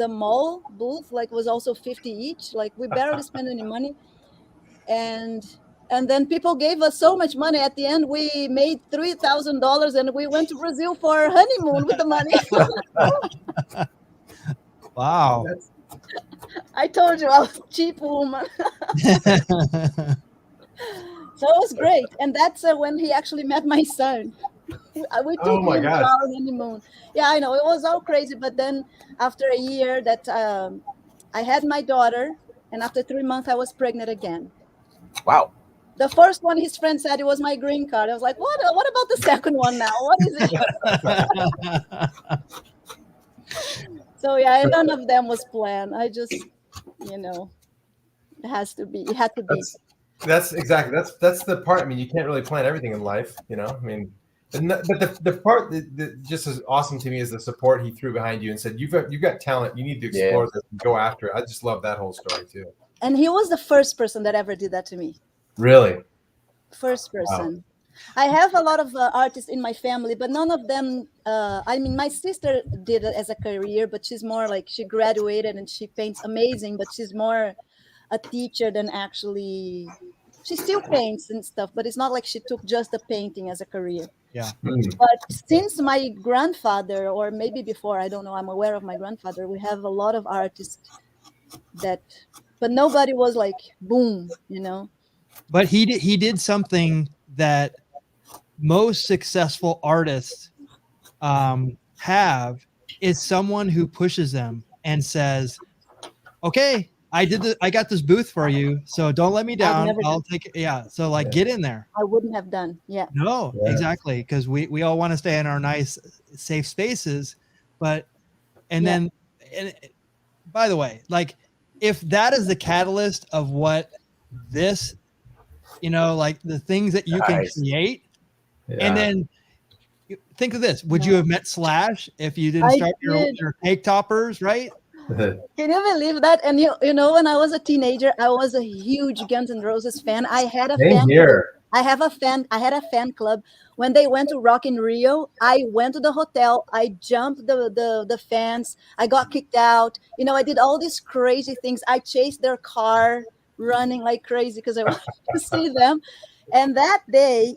mall booth, like was also 50 each. Like we barely spent any money. And then people gave us so much money. At the end, we made $3,000, and we went to Brazil for our honeymoon with the money. Wow. I told you I was a cheap woman. So it was great, and that's when he actually met my son. We took Oh my him to gosh. our honeymoon. Yeah, I know it was all crazy, but then after a year that I had my daughter, and after 3 months I was pregnant again. Wow. The first one, his friend said it was my green card. I was like, what about the second one now? What is it? So yeah, and none of them was planned. I just, it had to be. That's exactly that's the part. I mean, you can't really plan everything in life, I mean, but the part that just as awesome to me is the support he threw behind you and said, you've got talent, you need to explore this and go after it. I just love that whole story too. And he was the first person that ever did that to me. Really? First person. Wow. I have a lot of artists in my family, but none of them. I mean, my sister did it as a career, but she's more like she graduated and she paints amazing, but she's more a teacher than actually. She still paints and stuff, but it's not like she took just the painting as a career. Yeah. But since my grandfather, or maybe before, I don't know, I'm aware of my grandfather, we have a lot of artists but nobody was like boom, But he did something that most successful artists have, is someone who pushes them and says, okay, I got this booth for you, so don't let me down. I'll take it. Yeah. So get in there. I wouldn't have done. Yeah. No, exactly. Because we all want to stay in our nice, safe spaces. And by the way, if that is the catalyst of what this, the things that you can create, and then think of this, would you have met Slash if you didn't start your cake toppers, right? Can you believe that? And when I was a teenager, I was a huge Guns N' Roses fan. I had a fan club. I had a fan club. When they went to Rock in Rio, I went to the hotel. I jumped the fence. I got kicked out. I did all these crazy things. I chased their car, running like crazy because I wanted to see them. And that day,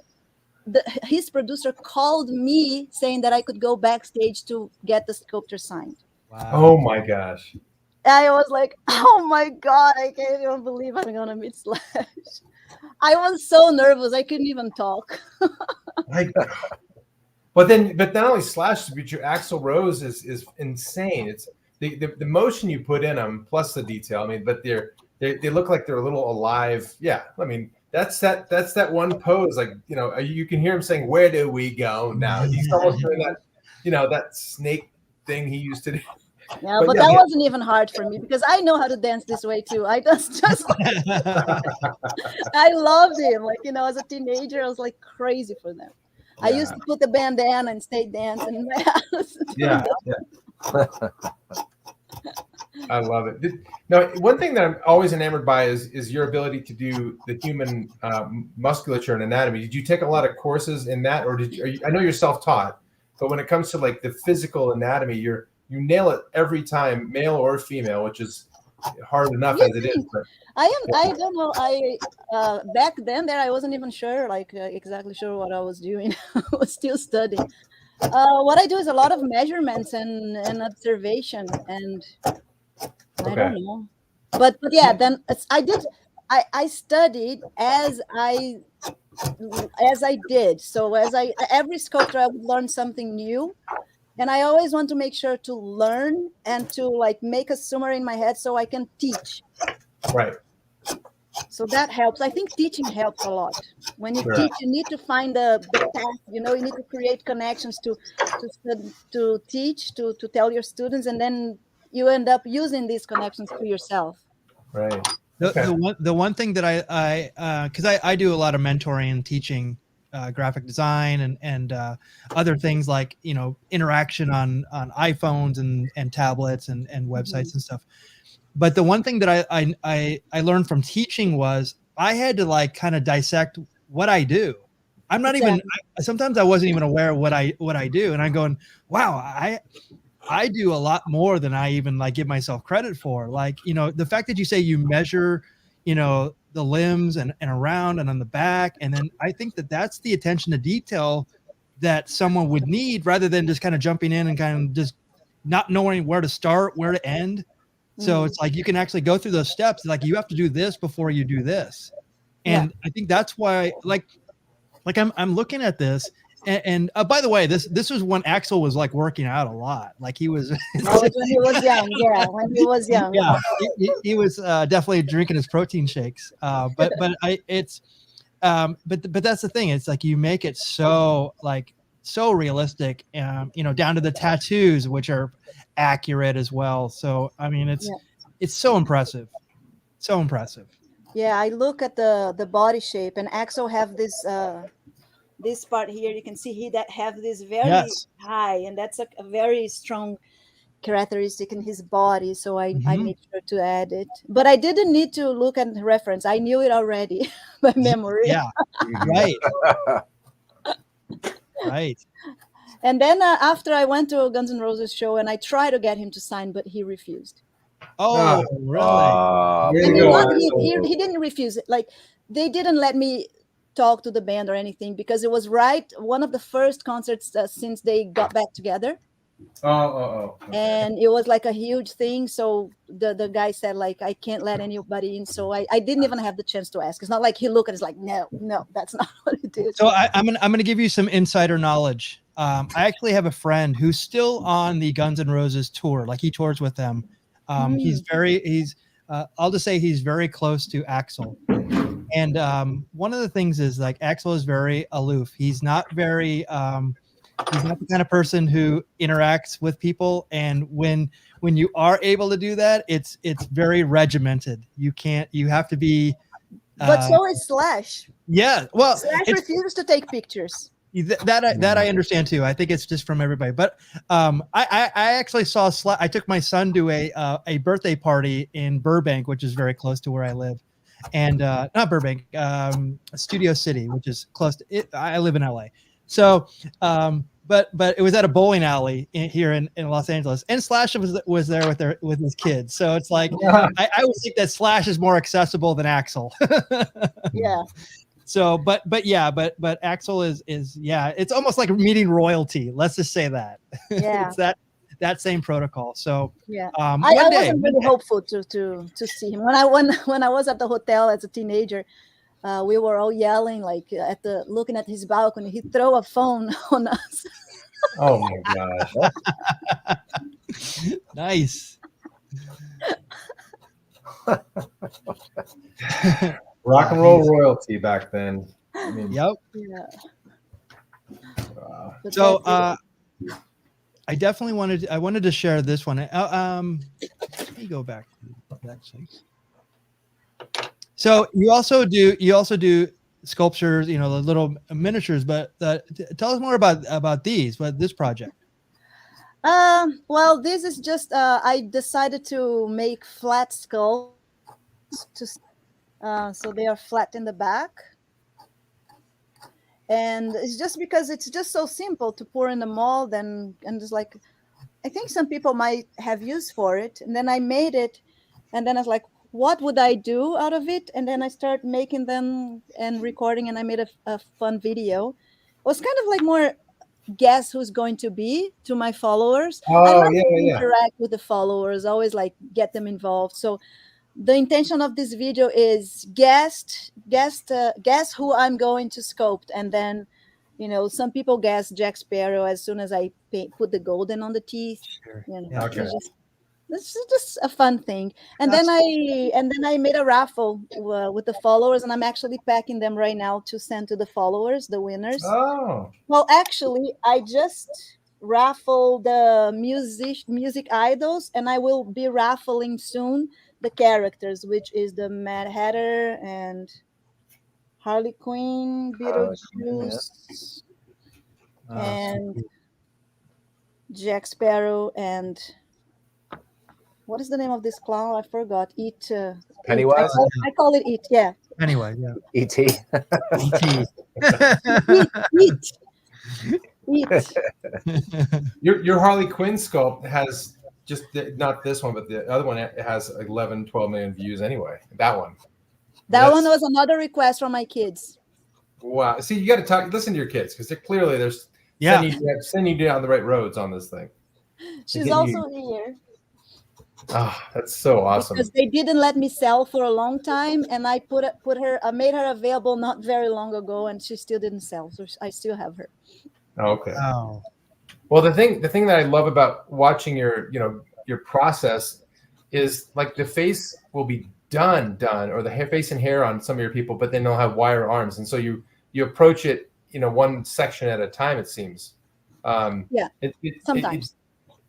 his producer called me saying that I could go backstage to get the sculptor signed. Wow. Oh my gosh. I was like, oh my God, I can't even believe I'm going to meet Slash. I was so nervous. I couldn't even talk. But not only Slash, but your Axl Rose is insane. It's the motion you put in them plus the detail. I mean, but they look like they're a little alive. Yeah. I mean, that's that one pose. You can hear him saying, "Where do we go now?" He's almost doing that, that snake thing he used to do. Yeah, but that wasn't even hard for me because I know how to dance this way too. I just I loved him. As a teenager, I was like crazy for them. Yeah. I used to put the bandana and stay dancing in my house. Yeah. I love it. Now, one thing that I'm always enamored by is your ability to do the human musculature and anatomy. Did you take a lot of courses in that, or I know you're self-taught, but when it comes to the physical anatomy, you nail it every time, male or female, which is hard enough as it is. But I don't know. Back then I wasn't even sure, exactly sure what I was doing. I was still studying. What I do is a lot of measurements and observation, and I don't know. But yeah, then I studied as I did. So every sculpture I would learn something new. And I always want to make sure to learn and to like make a summary in my head so I can teach. Right. So that helps. I think teaching helps a lot. When you Sure. teach, you need to find the path. You need to create connections to teach, to tell your students, and then you end up using these connections to yourself. Right. The one thing that because I do a lot of mentoring and teaching graphic design and other things like interaction on iPhones and tablets and websites and stuff. But the one thing that I learned from teaching was I had to like kind of dissect what I do. I'm not even sometimes I wasn't even aware of what I do, and I'm going, wow, I do a lot more than I even like give myself credit for. Like, the fact that you say you measure, the limbs and around and on the back. And then I think that that's the attention to detail that someone would need rather than just kind of jumping in and kind of just not knowing where to start, where to end. So it's like, you can actually go through those steps. Like you have to do this before you do this. And I think that's why, like I'm looking at this. And by the way, this was when Axel was like working out a lot. Like he was. When he was young, yeah. When he was young, yeah, he was definitely drinking his protein shakes. But that's the thing. It's like you make it so realistic. Down to the tattoos, which are accurate as well. So I mean, it's so impressive, so impressive. Yeah, I look at the body shape, and Axel have this part here. You can see he that have this very high, and that's a very strong characteristic in his body. So I made sure to add it, but I didn't need to look at the reference. I knew it already by memory. Yeah, right. Right. And then after I went to a Guns N' Roses show, and I tried to get him to sign, but he refused. Oh, really? He didn't refuse it. Like they didn't let me talk to the band or anything because it was one of the first concerts since they got back together. And it was like a huge thing. So the guy said like, I can't let anybody in. So I didn't even have the chance to ask. It's not like he looked and it's like, no, that's not what he did. So I'm gonna give you some insider knowledge. I actually have a friend who's still on the Guns N' Roses tour. Like he tours with them. I'll just say he's very close to Axel. And one of the things is like Axel is very aloof. He's not the kind of person who interacts with people. And when you are able to do that, it's very regimented. You have to be. But so is Slash. Yeah. Well, Slash refuses to take pictures. That I understand too. I think it's just from everybody. But I actually saw I took my son to a birthday party in Burbank, which is very close to where I live. And not Burbank, Studio City, which is close to it. I live in LA. So, but it was at a bowling alley here in Los Angeles, and Slash was there with his kids. So it's like I would think that Slash is more accessible than Axel. Yeah. So, but Axel is it's almost like meeting royalty. Let's just say that. Yeah. It's that same protocol. So yeah, I wasn't really hopeful to see him when I was at the hotel as a teenager. We were all yelling like looking at his balcony. He threw a phone on us. Oh my gosh! Nice. Rock and roll royalty back then. I mean, yep. Yeah. So I definitely wanted to share this one. Let me go back actually. So you also do sculptures, the little miniatures, but tell us more about this project. Well, this is just I decided to make flat skulls so they are flat in the back. And it's just because it's just so simple to pour in the mold and just like, I think some people might have use for it. And then I made it, and then I was like, what would I do out of it? And then I started making them and recording, and I made a fun video. It was kind of like more guess who's going to be to my followers. I love to interact with the followers, always like get them involved. So the intention of this video is guess who I'm going to sculpt, and then some people guess Jack Sparrow as soon as I put the golden on the teeth. Sure. Yeah, Okay. this is just a fun thing. And then I made a raffle with the followers, and I'm actually packing them right now to send to the followers, the winners. Oh. Well, actually, I just raffled the music idols, and I will be raffling soon the characters, which is the Mad Hatter and Harley Quinn, Beetlejuice, and Jack Sparrow, and what is the name of this clown? I forgot. Pennywise? I call it It. Yeah. Anyway, yeah. E.T. E.T. It. Your Harley Quinn sculpt has just not this one, but the other one has 11, 12 million views anyway. That one. That one was another request from my kids. Wow. See, you got to listen to your kids, because they're sending you down the right roads on this thing. She's also here. Oh, that's so awesome. Because they didn't let me sell for a long time, and I made her available not very long ago, and she still didn't sell, so I still have her. Okay. Oh. Well, the thing that I love about watching your process is, like, the face will be done, or the face and hair on some of your people, but then they'll have wire arms, and so you approach it, one section at a time, it seems. Sometimes.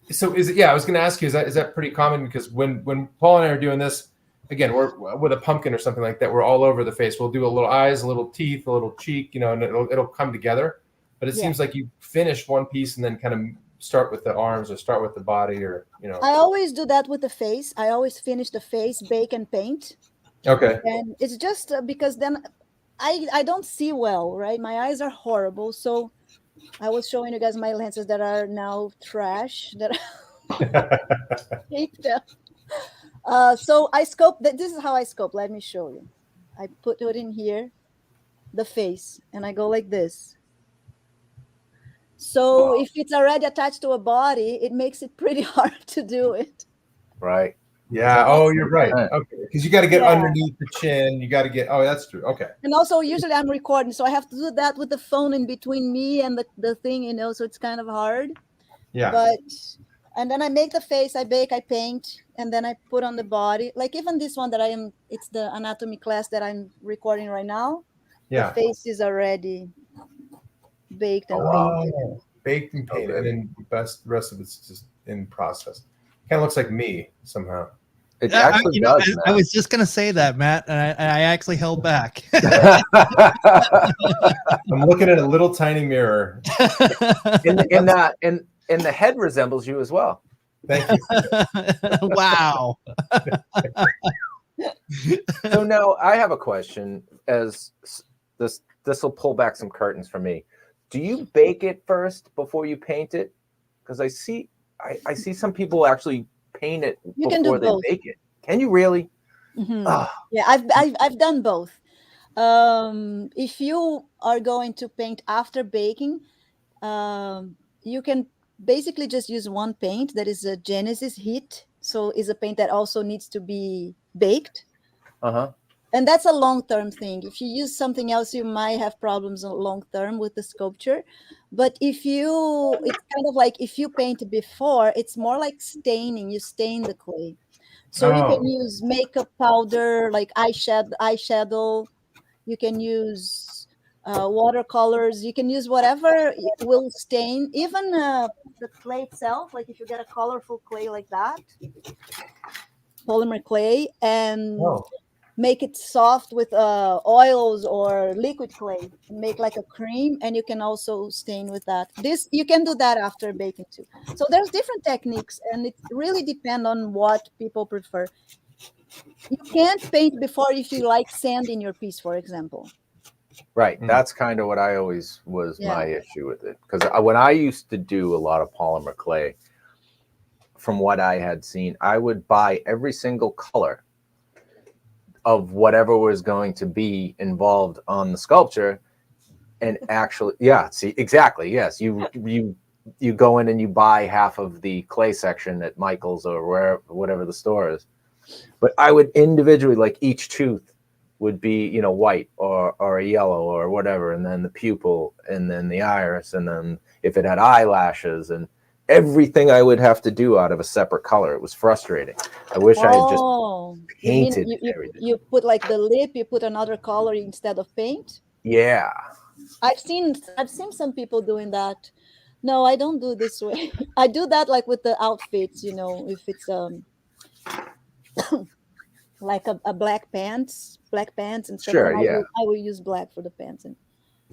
So is it? Yeah, I was going to ask you, is that pretty common? Because when Paul and I are doing this, again, we're with a pumpkin or something like that, we're all over the face. We'll do a little eyes, a little teeth, a little cheek, and it'll come together. But it seems like you finish one piece and then kind of start with the arms or start with the body, or I always do that with the face. I always finish the face, bake, and paint. Okay. And it's just because then I don't see well, right? My eyes are horrible, so I was showing you guys my lenses that are now trash. That I hate them. So I sculpt. This is how I sculpt. Let me show you. I put it in here, the face, and I go like this. So if it's already attached to a body, it makes it pretty hard to do it. Right. Yeah. Oh, you're right. Okay. Because you got to get underneath the chin. You got to get. Oh, that's true. Okay. And also, usually I'm recording, so I have to do that with the phone in between me and the thing, so it's kind of hard. Yeah. And then I make the face, I bake, I paint, and then I put on the body. Like even this one it's the anatomy class that I'm recording right now. Yeah. The face is already baked and painted. Baked and painted, and then the rest of it's just in process. Kind of looks like me somehow. It actually does. I was just gonna say that, Matt, and I actually held back. I'm looking at a little tiny mirror. and the head resembles you as well. Thank you. Wow. So now I have a question. As this will pull back some curtains for me. Do you bake it first before you paint it? Because I see some people actually paint it before they bake it. Can you really? Mm-hmm. Yeah, I've done both. If you are going to paint after baking, you can basically just use one paint that is a Genesis heat. So it's a paint that also needs to be baked. And that's a long-term thing. If you use something else, you might have problems long-term with the sculpture. But it's kind of like if you paint before, it's more like staining. You stain the clay. So you can use makeup powder, like eyeshadow. You can use watercolors. You can use whatever will stain. Even the clay itself, like if you get a colorful clay like that, polymer clay, and make it soft with oils or liquid clay, make like a cream, and you can also stain with that. You can do that after baking too. So there's different techniques, and it really depends on what people prefer. You can't paint before if you like sand in your piece, for example. Right. That's kind of what I always was my issue with it. Because when I used to do a lot of polymer clay, from what I had seen, I would buy every single color of whatever was going to be involved on the sculpture, and actually, see, exactly, yes, you go in and you buy half of the clay section at Michael's or whatever the store is, But I would individually, like each tooth would be, you know, white or a yellow or whatever, and then the pupil, and then the iris, and then if it had eyelashes, and everything I would have to do out of a separate color. It was frustrating. I wish I had just You mean painted you everything. you put like the lip, you put another color instead of paint? Yeah. I've seen some people doing that. No, I don't do this way. I do that like with the outfits, you know, if it's like a black pants and stuff, Sure. then Yeah. I will use black for the pants. And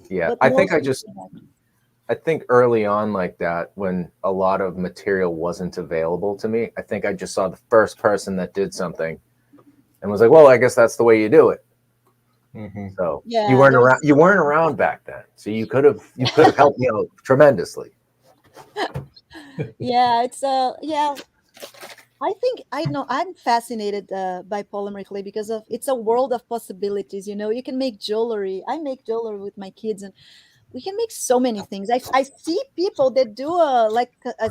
Yeah. but I think mostly black. I think early on like that, when a lot of material wasn't available to me, I think I just saw the first person that did something and was like, well, I guess that's the way you do it. So Yeah, you weren't around back then. So you could have helped me out tremendously. yeah, it's yeah. I know I'm fascinated by polymer clay because of it's a world of possibilities. You know, you can make jewelry. I make jewelry with my kids, and we can make so many things. I see people that do a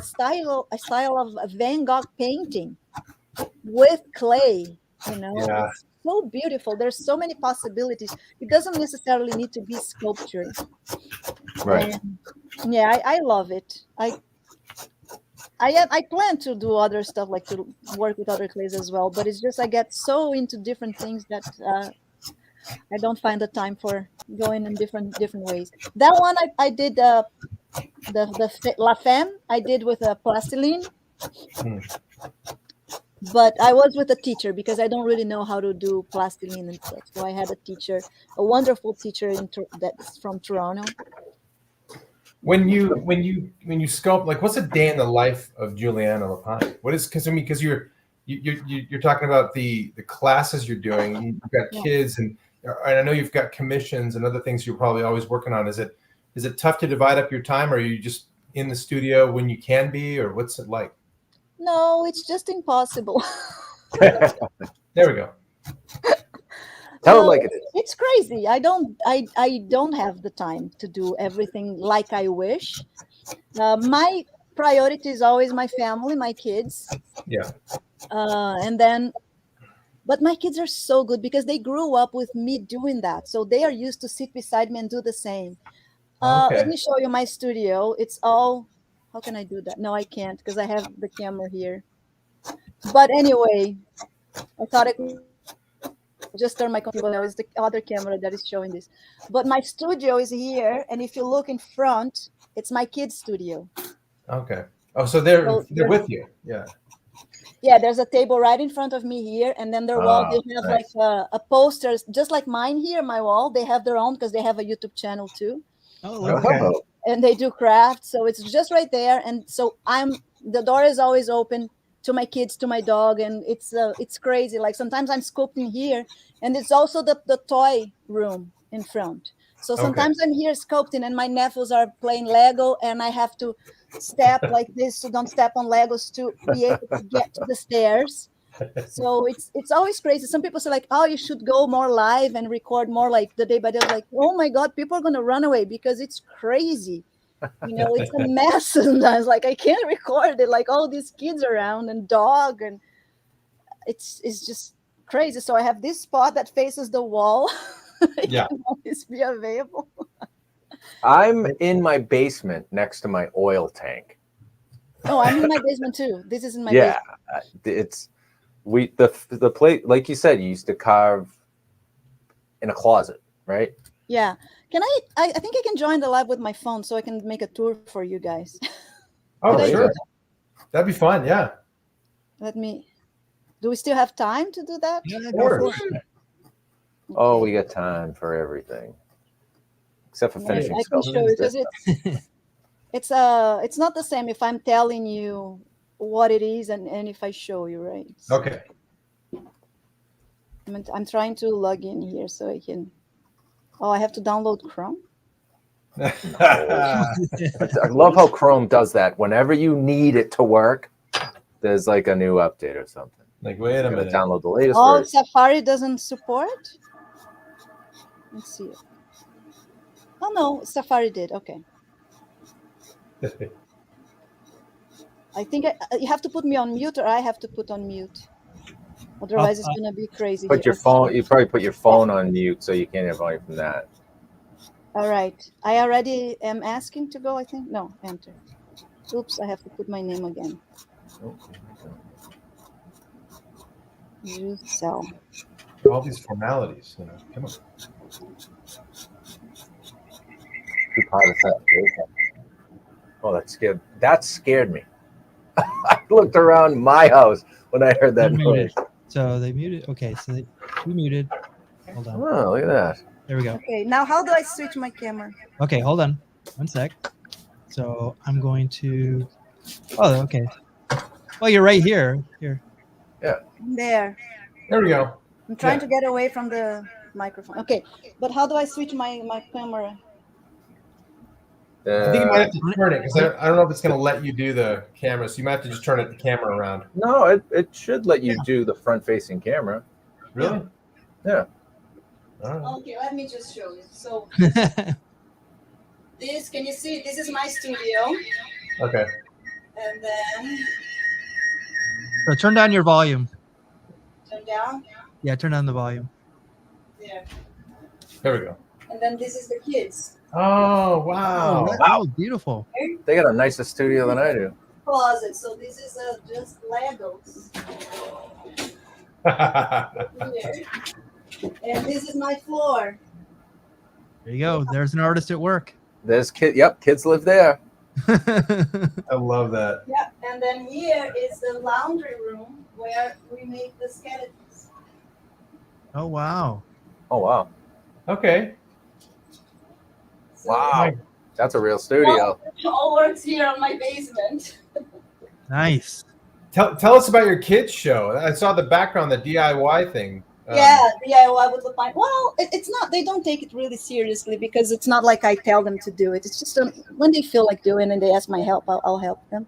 style of a Van Gogh painting with clay. You know, Yeah. it's so beautiful. There's so many possibilities. It doesn't necessarily need to be sculpture. Right. And yeah, I love it. I plan to do other stuff, like to work with other clays as well, but it's just I get so into different things that I don't find the time for going in different ways. That one I did La Femme I did with a plastiline, but I was with a teacher because I don't really know how to do plastiline and stuff. So I had a teacher, a wonderful teacher that's from Toronto. When you sculpt, like, what's a day in the life of Juliana LePine? What is, because you're talking about the classes you're doing. You've got kids, and I know you've got commissions and other things you're probably always working on. Is it tough to divide up your time, or are you just in the studio when you can be, or what's it like? No, it's just impossible. There we go. Tell it like it is. It's crazy. I don't have the time to do everything like I wish. My priority is always my family, my kids. Yeah. But my kids are so good because they grew up with me doing that. So they are used to sit beside me and do the same. Okay. Let me show you my studio. It's all, how can I do that? No, I can't because I have the camera here. But anyway, I thought I could just turn my computer. Now it's the other camera that is showing this. But my studio is here, and if you look in front, it's my kids' studio. Okay. Oh, so they're with you. Yeah. Yeah, there's a table right in front of me here, and then their wall, they have nice. like a poster, just like mine here, my wall. They have their own because they have a YouTube channel too. Oh, Okay. And they do crafts, so it's just right there. And so the door is always open to my kids, to my dog, and it's crazy. Like sometimes I'm sculpting here, and it's also the toy room in front. So sometimes I'm here sculpting, and my nephews are playing Lego, and I have to step like this to don't step on Legos to be able to get to the stairs. So it's always crazy. Some people say like, oh, you should go more live and record more like the day by day. Like, oh my God, people are gonna run away because it's crazy. You know, it's a mess sometimes. Like I can't record it. Like all these kids around and dog, and it's just crazy. So I have this spot that faces the wall. Yeah. Can always be available. I'm in my basement next to my oil tank. Oh, I'm in my basement too. This is in my Yeah, basement. the plate, like you said, you used to carve in a closet, right? Yeah. Can I think I can join the live with my phone so I can make a tour for you guys. Oh, Did I sure. That'd be fun. Yeah. Do we still have time to do that? Yeah, Of go course. for it. Oh, we got time for everything except for Yeah, finishing I can show you because sculpting. it's not the same if I'm telling you what it is and if I show you, right? Okay. I'm trying to log in here so I can. Oh, I have to download Chrome. I love how Chrome does that. Whenever you need it to work, there's like a new update or something. Like, wait a minute. Download the latest Oh, version. Safari doesn't support? Let's see. Oh, no, Safari did. Okay. I think you have to put me on mute or I have to put on mute. Otherwise, it's gonna be crazy. Put here. your phone. You probably put your phone on mute so you can't have volume from that. All right. I already am asking to go. I think no. Enter. Oops! I have to put my name again. Giselle. All these formalities, you know. Come on. Oh, that scared me. I looked around my house when I heard that They're noise. muted. So they muted. Okay, so they muted. Hold on. Oh, look at that. There we go. Okay. Now, how do I switch my camera? Okay, hold on. 1 sec. So I'm going to. Oh, okay. Well, you're right here. Here. There. There we go. I'm trying to get away from the microphone. Okay, but how do I switch my camera? I think you might have to turn it because I don't know if it's going to let you do the camera. So you might have to just turn the camera around. No, it should let you do the front-facing camera. Really? Yeah. All right. Okay, let me just show you. So this, can you see? This is my studio, Okay. and then So turn down your volume. turn down. Yeah, turn down the volume. There. There we go. And then this is the kids. Oh, wow. Oh, beautiful. They got a nicer studio than I do. Closet. So this is just Legos. Here. And this is my floor. There you go. There's an artist at work. There's kids live there. I love that. Yeah. And then here is the laundry room where we make the skeletons. Oh, wow. Oh, wow. Okay. So Wow. That's a real studio. all works here on my basement. Nice. Tell us about your kids show. I saw the background, the DIY thing. Yeah, DIY with LePine. Well, it's not. They don't take it really seriously because it's not like I tell them to do it. It's just when they feel like doing and they ask my help, I'll help them.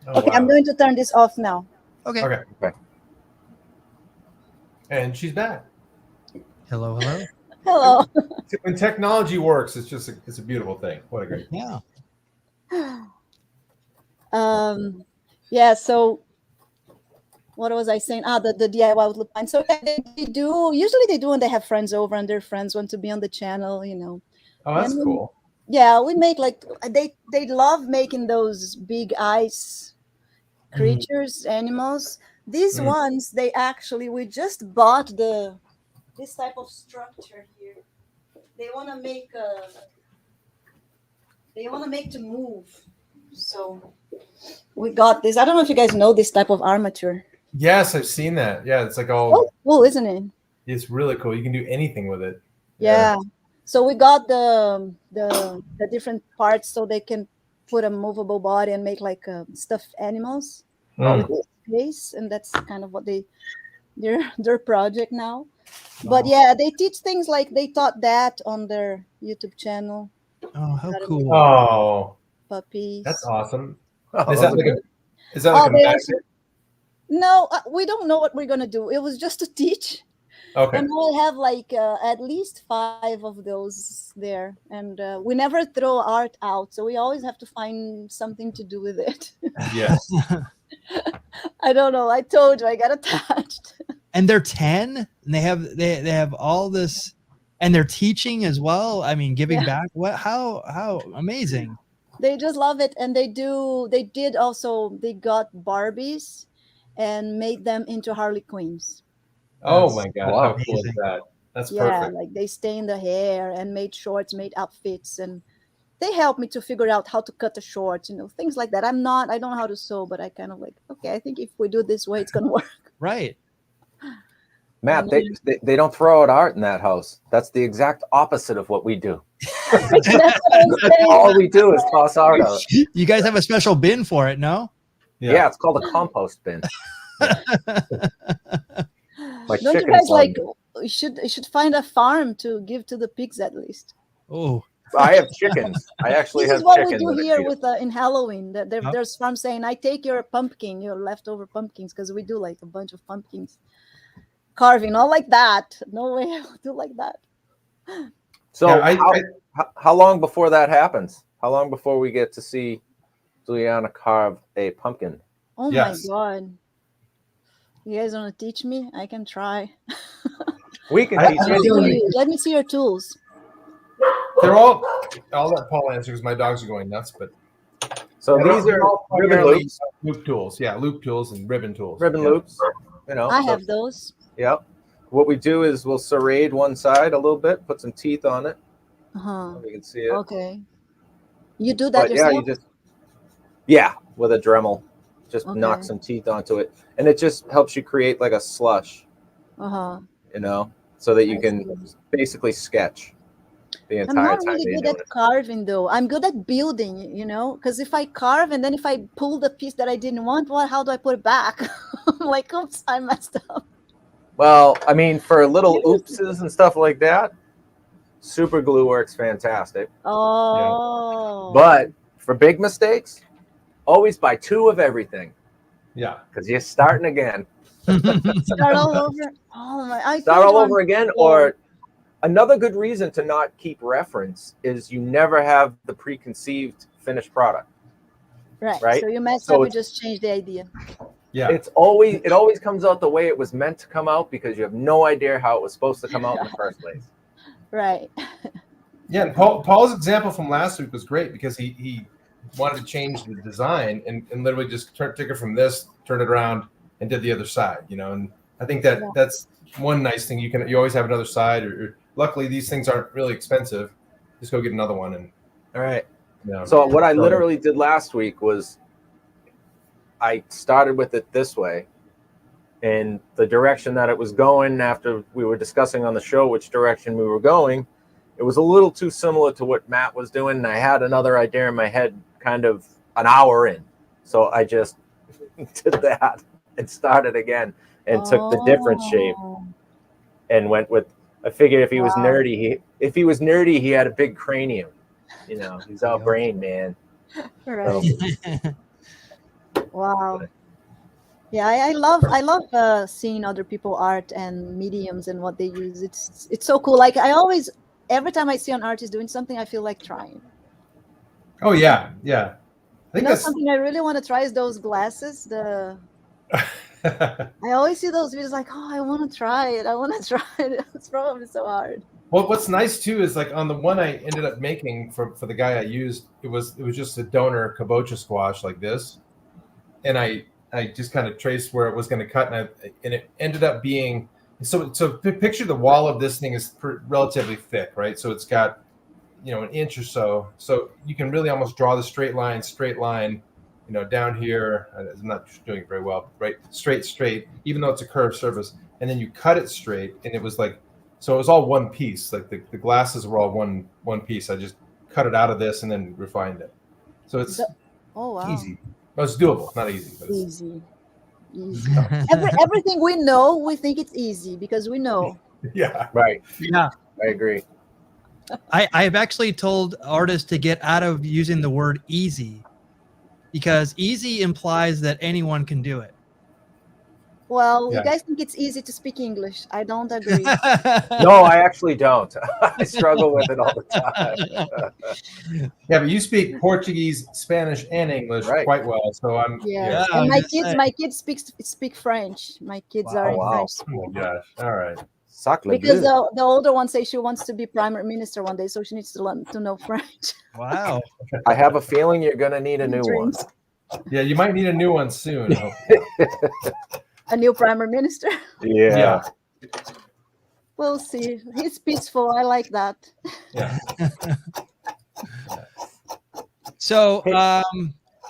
Oh, Okay, wow. I'm going to turn this off now. Okay. Okay. And she's back. Hello, hello. Hello. When technology works, it's a beautiful thing. What a great. Yeah. Yeah. So, what was I saying? The DIY with LePine. So yeah, they do. Usually they do when they have friends over and their friends want to be on the channel. You know. Oh, that's And cool. Yeah, we make like they love making those big ice creatures, animals. These ones, we just bought this type of structure here. They want to make to move. So we got this. I don't know if you guys know this type of armature. Yes, I've seen that. Yeah, it's like all. Oh, cool, isn't it? It's really cool. You can do anything with it. Yeah. So we got the different parts so they can put a movable body and make like stuffed animals. Space, and that's kind of what their project now. But yeah, they teach things like they taught that on their YouTube channel. Oh, how cool. Oh, Puppies. that's awesome. Oh, Is that like a magic? No, we don't know what we're gonna do. It was just to teach. Okay. And we'll have like at least 5 of those there. And we never throw art out. So we always have to find something to do with it. Yes. I don't know. I told you I got attached. And they're 10 and they have all this and they're teaching as well. I mean, giving back. How amazing. They just love it. And they got Barbies and made them into Harley Quinns. Oh my God. Wow. How cool is that? That's perfect. Like they stained the hair and made shorts, made outfits, and they helped me to figure out how to cut the shorts, things like that. I don't know how to sew, but I kind of like, okay, I think if we do it this way, it's gonna work. Right. Matt, they don't throw out art in that house. That's the exact opposite of what we do. All we do is toss art out. You guys have a special bin for it, no? Yeah, it's called a compost bin. Like Don't you chickens guys like? You should find a farm to give to the pigs at least. Oh, I have chickens. I actually This have is what chickens. we do that here feed with in Halloween. There's farms saying, "I take your pumpkin, your leftover pumpkins," because we do like a bunch of pumpkins carving, all like that. No way I would do like that. So Yeah, how long before that happens? How long before we get to see Juliana carve a pumpkin? Oh Yes. my God. You guys want to teach me? I can try. We can I- teach I- anybody. Let me see your tools. They're all. I'll let Paul answer because my dogs are going nuts. But So yeah, these they're are all ribbon primarily loops, loop tools. Yeah, loop tools and ribbon tools. ribbon Yeah. loops. You know, I so- have those. Yep. What we do is we'll serrate one side a little bit, put some teeth on it. Uh-huh. So you can see it. Okay. You do that But yeah, yourself? with a Dremel, just Okay. knock some teeth onto it, and it just helps you create like a slush, Uh-huh. you know, so that you I can see. basically sketch the I'm entire not time really that you're good doing at it. carving though. I'm good at building, you know, because if I carve and then if I pull the piece that I didn't want, how do I put it back? I'm like, oops, I messed up. Well, I mean, for little oopses and stuff like that, super glue works fantastic. Oh. But for big mistakes, always buy 2 of everything Yeah. because you're starting again. Start all over. Oh my! I Start told all you over again. Or another good reason to not keep reference is you never have the preconceived finished product. right? So you mess So up, you it's- just change the idea. Yeah. It always comes out the way it was meant to come out because you have no idea how it was supposed to come out in the first place. Right. Yeah, and Paul's example from last week was great because he wanted to change the design and literally just took it from this, turned it around, and did the other side. You know, and I think that's one nice thing. You always have another side. Or luckily, these things aren't really expensive. Just go get another one. And All right. you know, So what I literally did last week was I started with it this way, and the direction that it was going after we were discussing on the show which direction we were going, it was a little too similar to what Matt was doing, and I had another idea in my head kind of an hour in. So I just did that and started again and took the different shape and went with, I figured if he was nerdy, he had a big cranium. You know, he's all brain, man. Right. So, Wow. Yeah, I love seeing other people art and mediums and what they use. It's so cool. Like every time I see an artist doing something, I feel like trying. oh yeah. I think that's Something I really want to try is those glasses. I always see those videos like, oh, I want to try it. I want to try it. It's probably so hard. Well, what's nice too is like on the one I ended up making for the guy I used, it was just a donor kabocha squash like this, and I just kind of traced where it was going to cut, and it ended up being so. Picture the wall of this thing is relatively thick, right? So it's got an inch or so you can really almost draw the straight line, down here. I'm not doing it very well, right? Straight, even though it's a curved surface, and then you cut it straight, and it was like. So it was all one piece. Like the glasses were all one piece. I just cut it out of this and then refined it. So it's easy. Well, it's doable. Not easy, but it's Easy. Everything we know, we think it's easy because we know. yeah. right. Yeah. I agree. I've actually told artists to get out of using the word easy because easy implies that anyone can do it. Well, Yeah. you guys think it's easy to speak English. I don't agree. No, I actually don't. I struggle with it all the time. Yeah, but you speak Portuguese, Spanish, and English Right. quite well. So I'm Yes. Yeah, And I was just my kids speak French. My kids are in Wow. French Oh school. my gosh. All right. Sacre Because bleu. the older one says she wants to be prime minister one day, so she needs to learn to know French. Wow. I have a feeling you're going to need a new one. Dreams. Yeah, you might need a new one soon. A new prime minister. Yeah. We'll see. He's peaceful. I like that. Yeah. So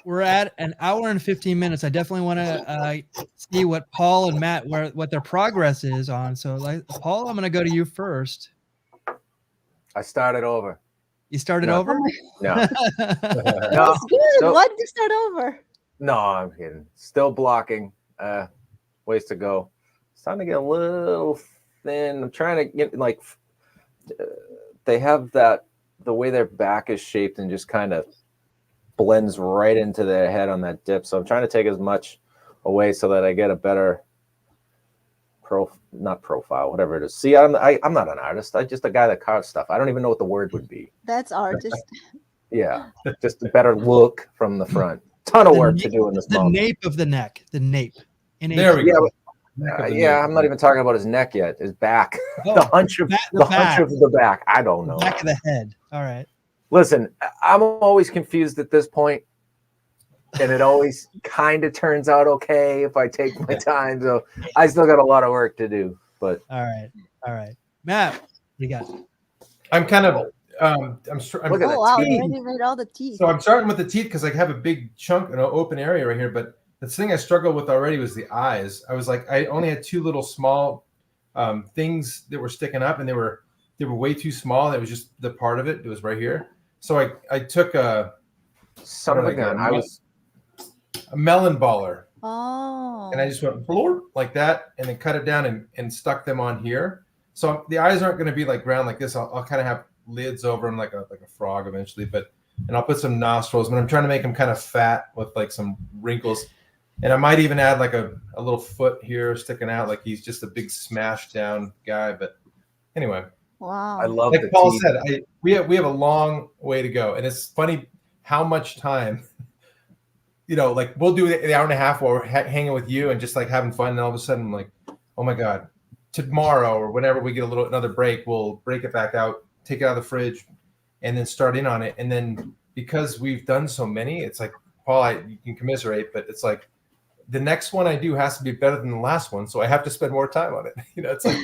we're at an hour and 15 minutes. I definitely want to see what Paul and Matt what their progress is on. So, Paul, I'm going to go to you first. I started over. You started No. over? No. No. That's good. So- Why did you start over? No, I'm kidding. Still blocking. Ways to go. It's starting to get a little thin. I'm trying to get they have the way their back is shaped and just kind of blends right into their head on that dip. So I'm trying to take as much away so that I get a better not profile, whatever it is. See, I'm not an artist. I'm just a guy that carves stuff. I don't even know what the word would be. That's artist. Yeah, just a better look from the front. Ton of work to do in this The moment. nape of the neck. The nape. There we go. Neck of the Yeah, neck. I'm not even talking about his neck yet. His back, Oh, the hunch of the back. hunch of the back. I don't know. Back of the head. All right. Listen, I'm always confused at this point, and it always kind of turns out okay if I take my time. So I still got a lot of work to do. But All right. Matt, what you got? I'm kind of I'm Look at Oh wow, teeth. you already made all the teeth. So I'm starting with the teeth because I have a big chunk, an open area right here. But the thing I struggled with already was the eyes. I was like, I only had two little small things that were sticking up, and they were way too small. It was just the part of it. It was right here. So I took a son of a gun. I was a melon baller, Oh. and I just went blorp like that, and then cut it down and stuck them on here. So the eyes aren't going to be like round like this. I'll kind of have lids over them like a frog eventually, and I'll put some nostrils, but I'm trying to make them kind of fat with like some wrinkles. And I might even add like a little foot here sticking out, like he's just a big smashed down guy. But anyway, Wow. I love like the Paul teeth. said, we have a long way to go. And it's funny how much time, like we'll do the hour and a half while we're hanging with you and just like having fun. And all of a sudden I'm like, oh my God, tomorrow or whenever we get another break, we'll break it back out, take it out of the fridge, and then start in on it. And then because we've done so many, it's like, Paul, you can commiserate, but it's like the next one I do has to be better than the last one. So I have to spend more time on it. It's like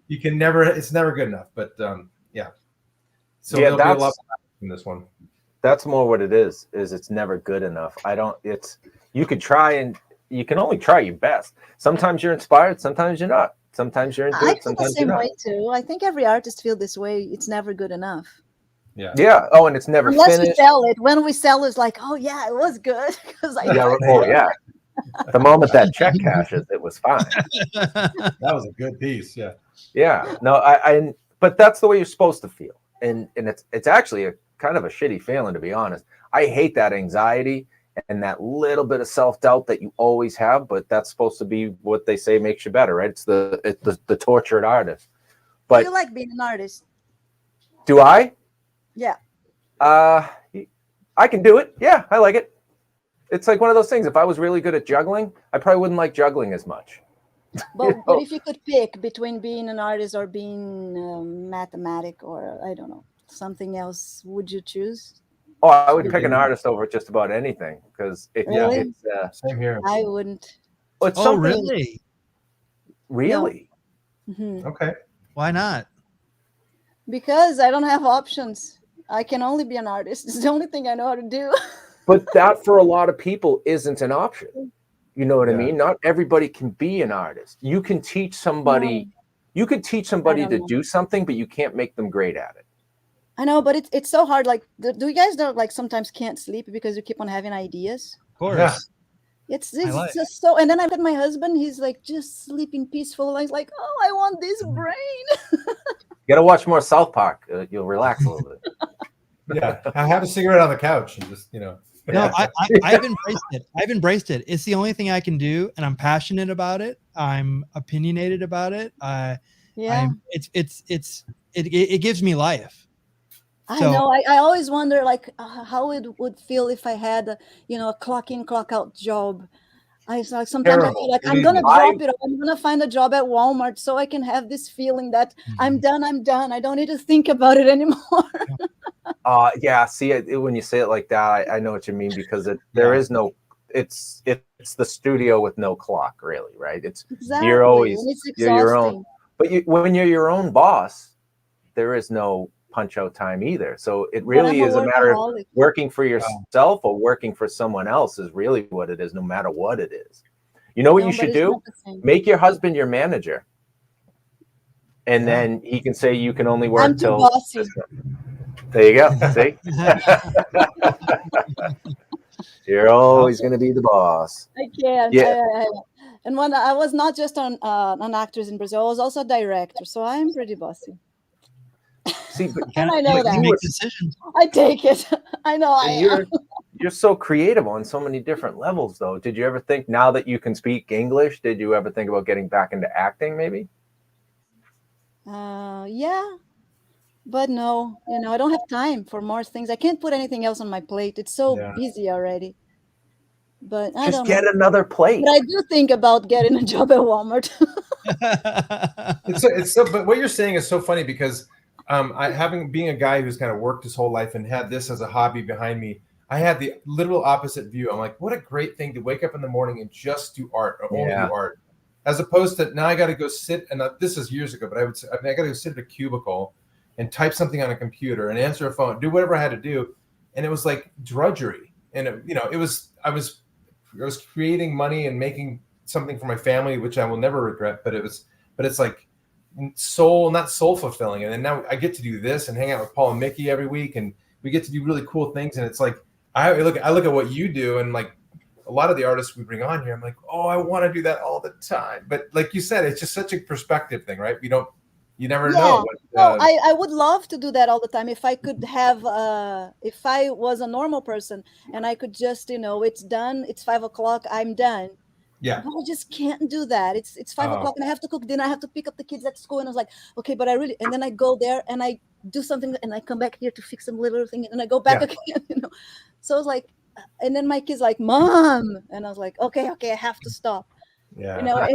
it's never good enough. But yeah. So there'll be a lot in this one. That's more what it is it's never good enough. You could try, and you can only try your best. Sometimes you're inspired, sometimes you're not. Sometimes you're into I it, feel the sometimes you're same not. way too. I think every artist feels this way. It's never good enough. Yeah. Yeah. Oh, and it's never Unless we finished. sell it. When we sell, it's like, oh yeah, it was good because I. Yeah. Oh, yeah. The moment that check cashes, it was fine. That was a good piece. Yeah. Yeah. No, but that's the way you're supposed to feel. And it's actually a kind of a shitty feeling, to be honest. I hate that anxiety and that little bit of self-doubt that you always have, but that's supposed to be what they say makes you better, right? It's the tortured artist. But Do you like being an artist? do I? Yeah. I can do it. Yeah, I like it. It's like one of those things. If I was really good at juggling, I probably wouldn't like juggling as much. But if you could pick between being an artist or being mathematic or I don't know something else, would you choose? Oh, I would pick an artist over just about anything because Really? it's Same here. I wouldn't. it's Oh, something really? really. Mhm. Okay. Why not? Because I don't have options. I can only be an artist. It's the only thing I know how to do. But that for a lot of people isn't an option. You know what I Yeah. mean? Not everybody can be an artist. You can teach somebody. You could teach somebody I to don't know. do something, but you can't make them great at it. I know, but it's so hard. Like, do you guys know, like sometimes can't sleep because you keep on having ideas? Of course. Yeah. It's like- just so. And then I look at my husband. He's like just sleeping peaceful. I was like, oh, I want this brain. You got to watch more South Park. You'll relax a little bit. Yeah. I have a cigarette on the couch and just, No, I've embraced it. I've embraced it. It's the only thing I can do, and I'm passionate about it. I'm opinionated about it. Yeah, It gives me life. I So- know. I always wonder like how it would feel if I had a clock in, clock out job. I was like sometimes I feel Terrible. like I'm gonna drop it. I'm gonna find a job at Walmart so I can have this feeling that I'm done. I don't need to think about it anymore. Yeah. See, when you say it like that, I know what you mean because there is no. It's the studio with no clock, really, right? Exactly. You're always and it's you're your own. exhausting. But when you're your own boss, there is no punch out time either. So it really I'm a is a matter of workaholic. working for yourself or working for someone else is really what it is, no matter what it is. You know what No, you but should it's do? not the same. Make your husband your manager. And then he can say you can only work I'm too till bossy. There you go. See? You're always going to be the boss. I can't. Yeah. And when I was not just an actress in Brazil, I was also a director. So I'm pretty bossy. See, but And I know You that. make decisions. I take it. I know I am. you're so creative on so many different levels, though. Did you ever think, now that you can speak English, did you ever think about getting back into acting, maybe? Yeah, but no, I don't have time for more things. I can't put anything else on my plate. It's so busy already. But I Just don't get know. another plate. But I do think about getting a job at Walmart. But I do think about getting a job at Walmart. It's so, but what you're saying is so funny because being a guy who's kind of worked his whole life and had this as a hobby behind me, I had the literal opposite view. I'm like, what a great thing to wake up in the morning and just do art or only do art, as opposed to now I got to go sit and this is years ago, but I got to go sit at a cubicle and type something on a computer and answer a phone, do whatever I had to do, and it was like drudgery. And I was creating money and making something for my family, which I will never regret. But it's like not soul fulfilling. And then now I get to do this and hang out with Paul and Mickey every week, and we get to do really cool things. And it's like I look at what you do, and like a lot of the artists we bring on here, I'm like, oh, I want to do that all the time. But like you said, it's just such a perspective thing, right? You never know. No, I would love to do that all the time if I could have if I was a normal person and I could just, it's done, it's 5 o'clock, I'm done. Yeah. But I just can't do that. It's 5 o'clock and I have to cook dinner, I have to pick up the kids at school, and I was like, okay, but and then I go there and I do something and I come back here to fix some little thing and I go back again, So it's like, and then my kid's like, Mom, and I was like, okay, I have to stop. Yeah.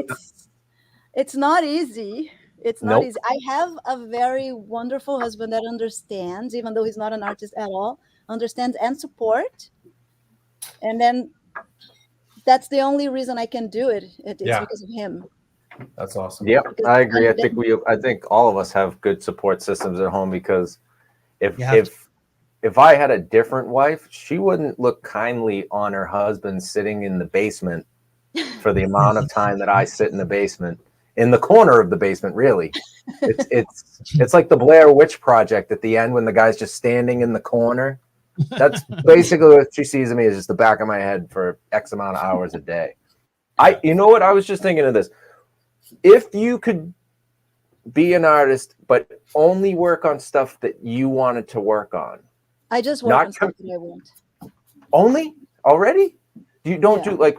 It's not easy. It's not easy. I have a very wonderful husband that understands, even though he's not an artist at all, understands and support. And then that's the only reason I can do it. It's because of him. That's awesome. Yep, I agree. I think all of us have good support systems at home, because if I had a different wife, she wouldn't look kindly on her husband sitting in the basement for the amount of time that I sit in the basement. In the corner of the basement, really. It's like the Blair Witch Project at the end when the guy's just standing in the corner. That's basically what she sees of me, is just the back of my head for X amount of hours a day. You know what? I was just thinking of this. If you could be an artist, but only work on stuff that you wanted to work on. I just work on stuff that I want. Only? Already? You don't do like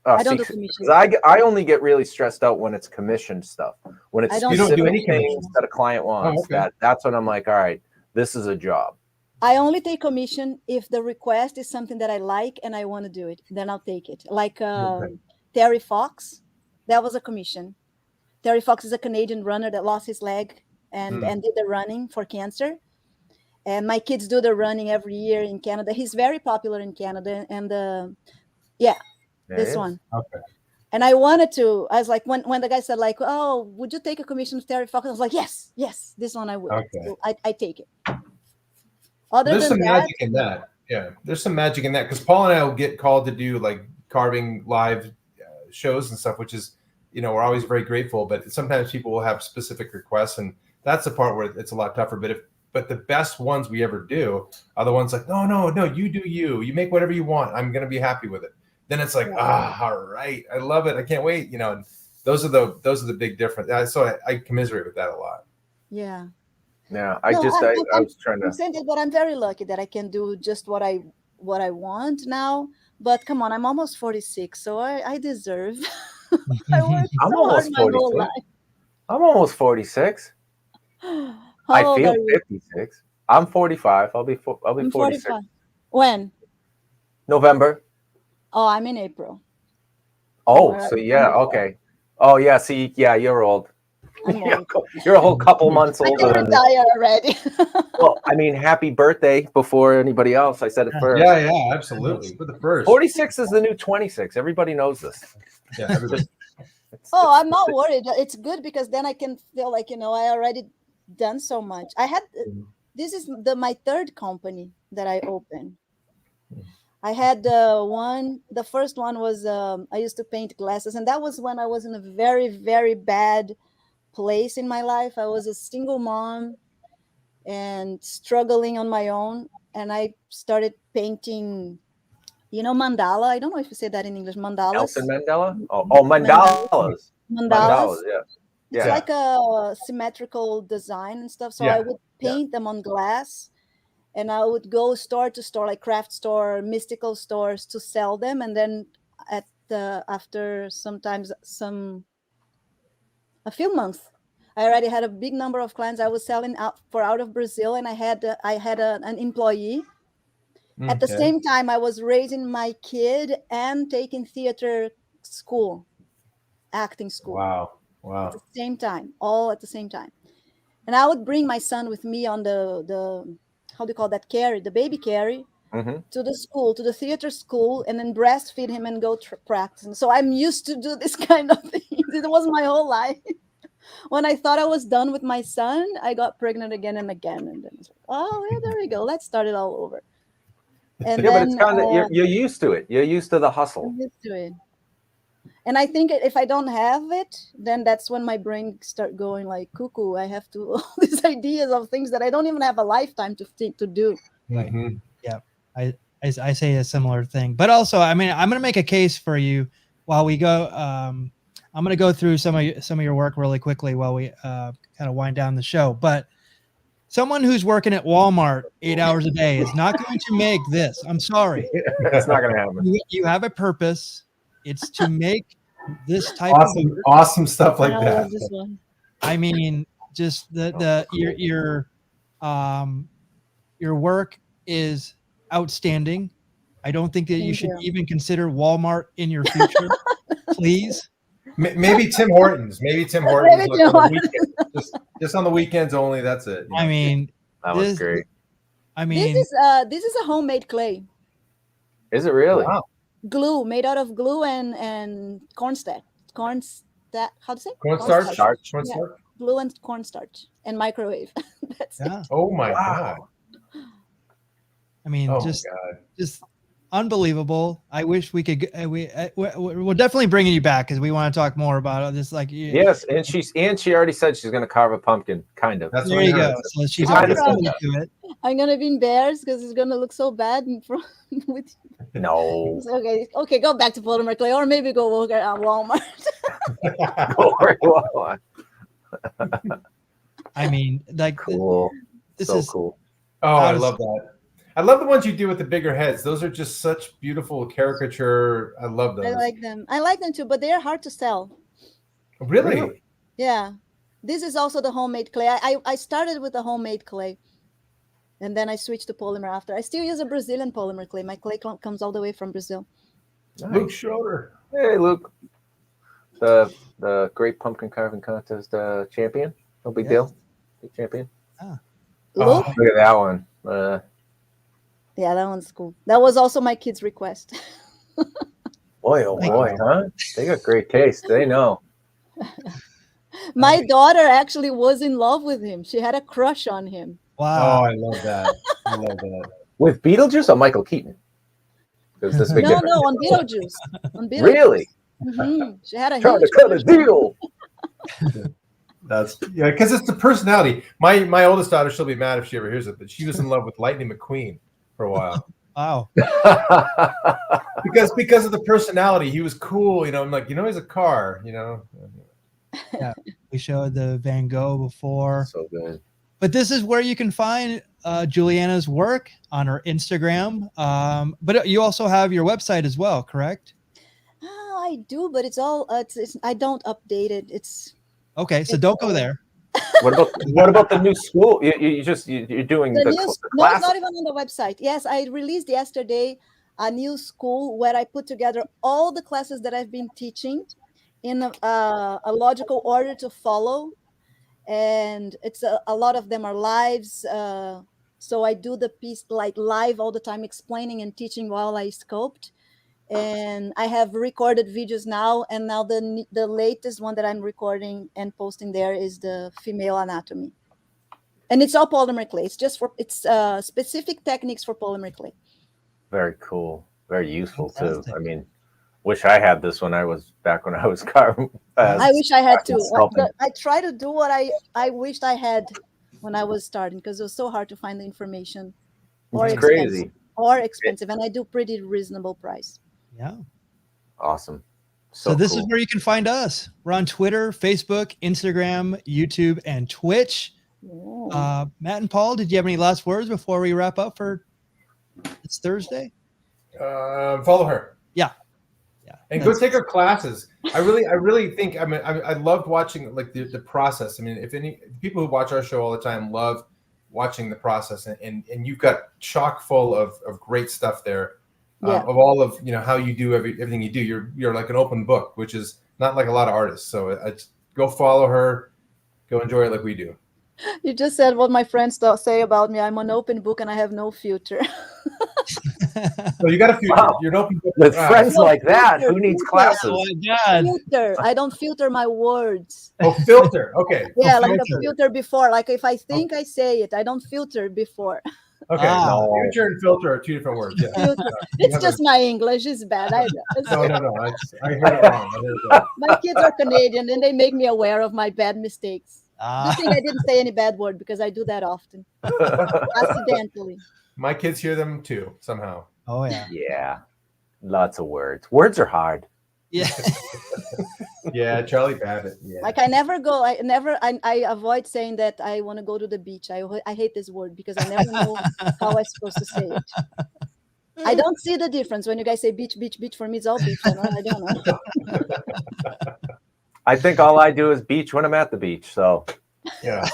I don't do commission. I only get really stressed out when it's commissioned stuff. When it's specific things that a client wants. That's when I'm like, all right, this is a job. I only take commission if the request is something that I like and I want to do it. Then I'll take it. Like Terry Fox, that was a commission. Terry Fox is a Canadian runner that lost his leg and did the running for cancer. And my kids do the running every year in Canada. He's very popular in Canada. And this one. Okay. And I wanted to, I was like, when the guy said like, oh, would you take a commission of Terry Fox? I was like, yes, this one I would. Okay. So I take it. There's some magic in that. Yeah, there's some magic in that, because Paul and I will get called to do like carving live shows and stuff, which is, we're always very grateful. But sometimes people will have specific requests, and that's the part where it's a lot tougher. But the best ones we ever do are the ones like, no, you do you make whatever you want. I'm gonna be happy with it. Then it's like, all right, I love it. I can't wait. And those are the big difference. So I commiserate with that a lot. Yeah. Yeah, I was trying to. I'm saying that, but I'm very lucky that I can do just what I want now. But come on, I'm almost 46, so I deserve. I'm almost 46. I'm almost 46. I feel 56. I'm 45. I'll be 46. 45. When? November. Oh, I'm in April. Oh, so yeah, okay. Oh yeah, see, yeah, you're old. You're a whole couple months older than me. Already. Well, I mean, happy birthday before anybody else. I said it first. Yeah, absolutely. We're the first. 46 is the new 26. Everybody knows this. Yeah, everybody. I'm not worried. It's good because then I can feel like, I already done so much. This is my third company that I opened. I had the first one was I used to paint glasses, and that was when I was in a very, very bad place in my life. I was a single mom and struggling on my own, and I started painting, mandala. I don't know if you say that in English. Mandalas. Nelson Mandela? Oh, mandalas. Mandalas. Yeah. It's like a symmetrical design and stuff. So I would paint them on glass, and I would go store to store, like craft store, mystical stores, to sell them. And then after sometimes a few months, I already had a big number of clients. I was selling out of Brazil, and I had an employee, At the same time, I was raising my kid and taking theater school, acting school. Wow. At the same time, all at the same time. And I would bring my son with me on the how do you call that, carry, the baby carry, to the school, to the theater school, and then breastfeed him and go practice. And so I'm used to do this kind of thing. It was my whole life. When I thought I was done with my son, I got pregnant again and again. And then it's like, oh, yeah, there we go. Let's start it all over. And yeah, then, but it's kind of, you're used to it. You're used to the hustle. I'm used to it. And I think if I don't have it, then that's when my brain start going like cuckoo. I have to all these ideas of things that I don't even have a lifetime to think to do. Right. Yeah. I say a similar thing, but also, I mean, I'm going to make a case for you while we go. I'm going to go through some of your work really quickly while we kind of wind down the show. But someone who's working at Walmart 8 hours a day is not going to make this. I'm sorry. It's not going to happen. You have a purpose. It's to make this type of work. Awesome stuff like that. This one. I mean, just your work is outstanding. I don't think that you should even consider Walmart in your future. Please. Maybe Tim Hortons. Maybe Tim Hortons. Like on the weekend. Just on the weekends only. That's it. I mean, that was great. I mean, this is a homemade clay. Is it really? Wow. Glue, made out of glue and cornstarch. How to say? Cornstarch. Yeah. Glue and cornstarch and microwave. That's it. Oh my God. I mean, just unbelievable. I wish we could. We're definitely bringing you back because we want to talk more about this. Like, yes, and she already said she's going to carve a pumpkin, kind of. There you go. So she's already committed to it. I'm gonna be embarrassed because it's gonna look so bad in front with. No. Okay. Go back to polymer clay, or maybe go work at Walmart. I mean, like, cool. This so is cool. Oh, I love that. I love the ones you do with the bigger heads. Those are just such beautiful caricature. I love those. I like them too, but they're hard to sell. Really? Yeah. This is also the homemade clay. I started with the homemade clay, and then I switched to polymer after. I still use a Brazilian polymer clay. My clay comes all the way from Brazil. Nice. Luke Schroeder. Hey, Luke. The Great Pumpkin Carving Contest champion. No big deal. Big champion. Luke? Look at that one. Yeah, that one's cool. That was also my kid's request. Boy, oh boy, huh? They got great taste. They know. My daughter actually was in love with him. She had a crush on him. Wow. Oh, I love that. I love that. With Beetlejuice or Michael Keaton? No, on Beetlejuice. Really? Mm-hmm. She had a trying to cut a deal. That's because it's the personality. My oldest daughter, she'll be mad if she ever hears it, but she was in love with Lightning McQueen for a while. Wow. because of the personality, he was cool. I'm like, he's a car. Yeah, we showed the Van Gogh before. So good. But this is where you can find Juliana's work on her Instagram. But you also have your website as well, correct? Oh, I do, but it's all I don't update it. It's okay. So don't go there. What about the new school? You're doing the class? No, it's not even on the website. Yes, I released yesterday a new school where I put together all the classes that I've been teaching in a logical order to follow. And it's a lot of them are lives. So I do the piece like live all the time, explaining and teaching while I sculpt. And I have recorded videos now. And now the latest one that I'm recording and posting there is the female anatomy. And it's all polymer clay. It's specific techniques for polymer clay. Very cool. Very useful too. I mean, wish I had this when I was carving. I wish I had too. I try to do what I wished I had when I was starting because it was so hard to find the information. It's crazy. Or expensive, and I do pretty reasonable price. Yeah. Awesome. So this is where you can find us. We're on Twitter, Facebook, Instagram, YouTube, and Twitch. Matt and Paul, did you have any last words before we wrap up for it's Thursday? Follow her. Yeah. And go take her classes. I really think, I loved watching like the process. I mean, if any people who watch our show all the time love watching the process, and you've got chock full of great stuff there. Yeah. Of all of how you do everything you do. You're like an open book, which is not like a lot of artists. So go follow her, go enjoy it like we do. You just said what my friends say about me. I'm an open book and I have no filter. So you got a future. Wow. You're an open book. With friends No like that, filter, who needs filter. classes? Oh my God. Filter. I don't filter my words. Oh, filter. Okay. Yeah, Oh, like filter. a filter before. Like if I think I say it, I don't filter before. Okay. Ah. Future and filter are two different words. Yeah. Filter. It's just my English is bad. No. I heard it wrong. My kids are Canadian and they make me aware of my bad mistakes. Good thing I didn't say any bad word because I do that often. Accidentally. My kids hear them too somehow. Oh yeah. Yeah, lots of words. Words are hard. Yeah. Yeah, Charlie Babbitt. Yeah. Like I avoid saying that I want to go to the beach. I hate this word because I never know how I'm supposed to say it. I don't see the difference when you guys say beach, beach, beach. For me, it's all beach. I don't know. I think all I do is beach when I'm at the beach. So Yeah.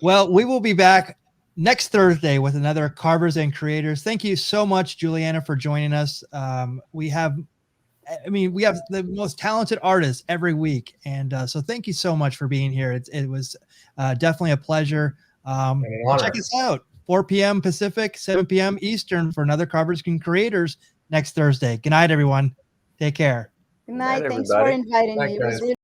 Well, we will be back next Thursday with another Carvers and Creators. Thank you so much, Juliana, for joining us. We have the most talented artists every week. And so thank you so much for being here. It was definitely a pleasure. Check us out, 4 p.m. Pacific, 7 p.m. Eastern for another Carvers and Creators next Thursday. Good night, everyone. Take care. Good night. Good night, Thanks for everybody. inviting me. Thanks, It was guys. really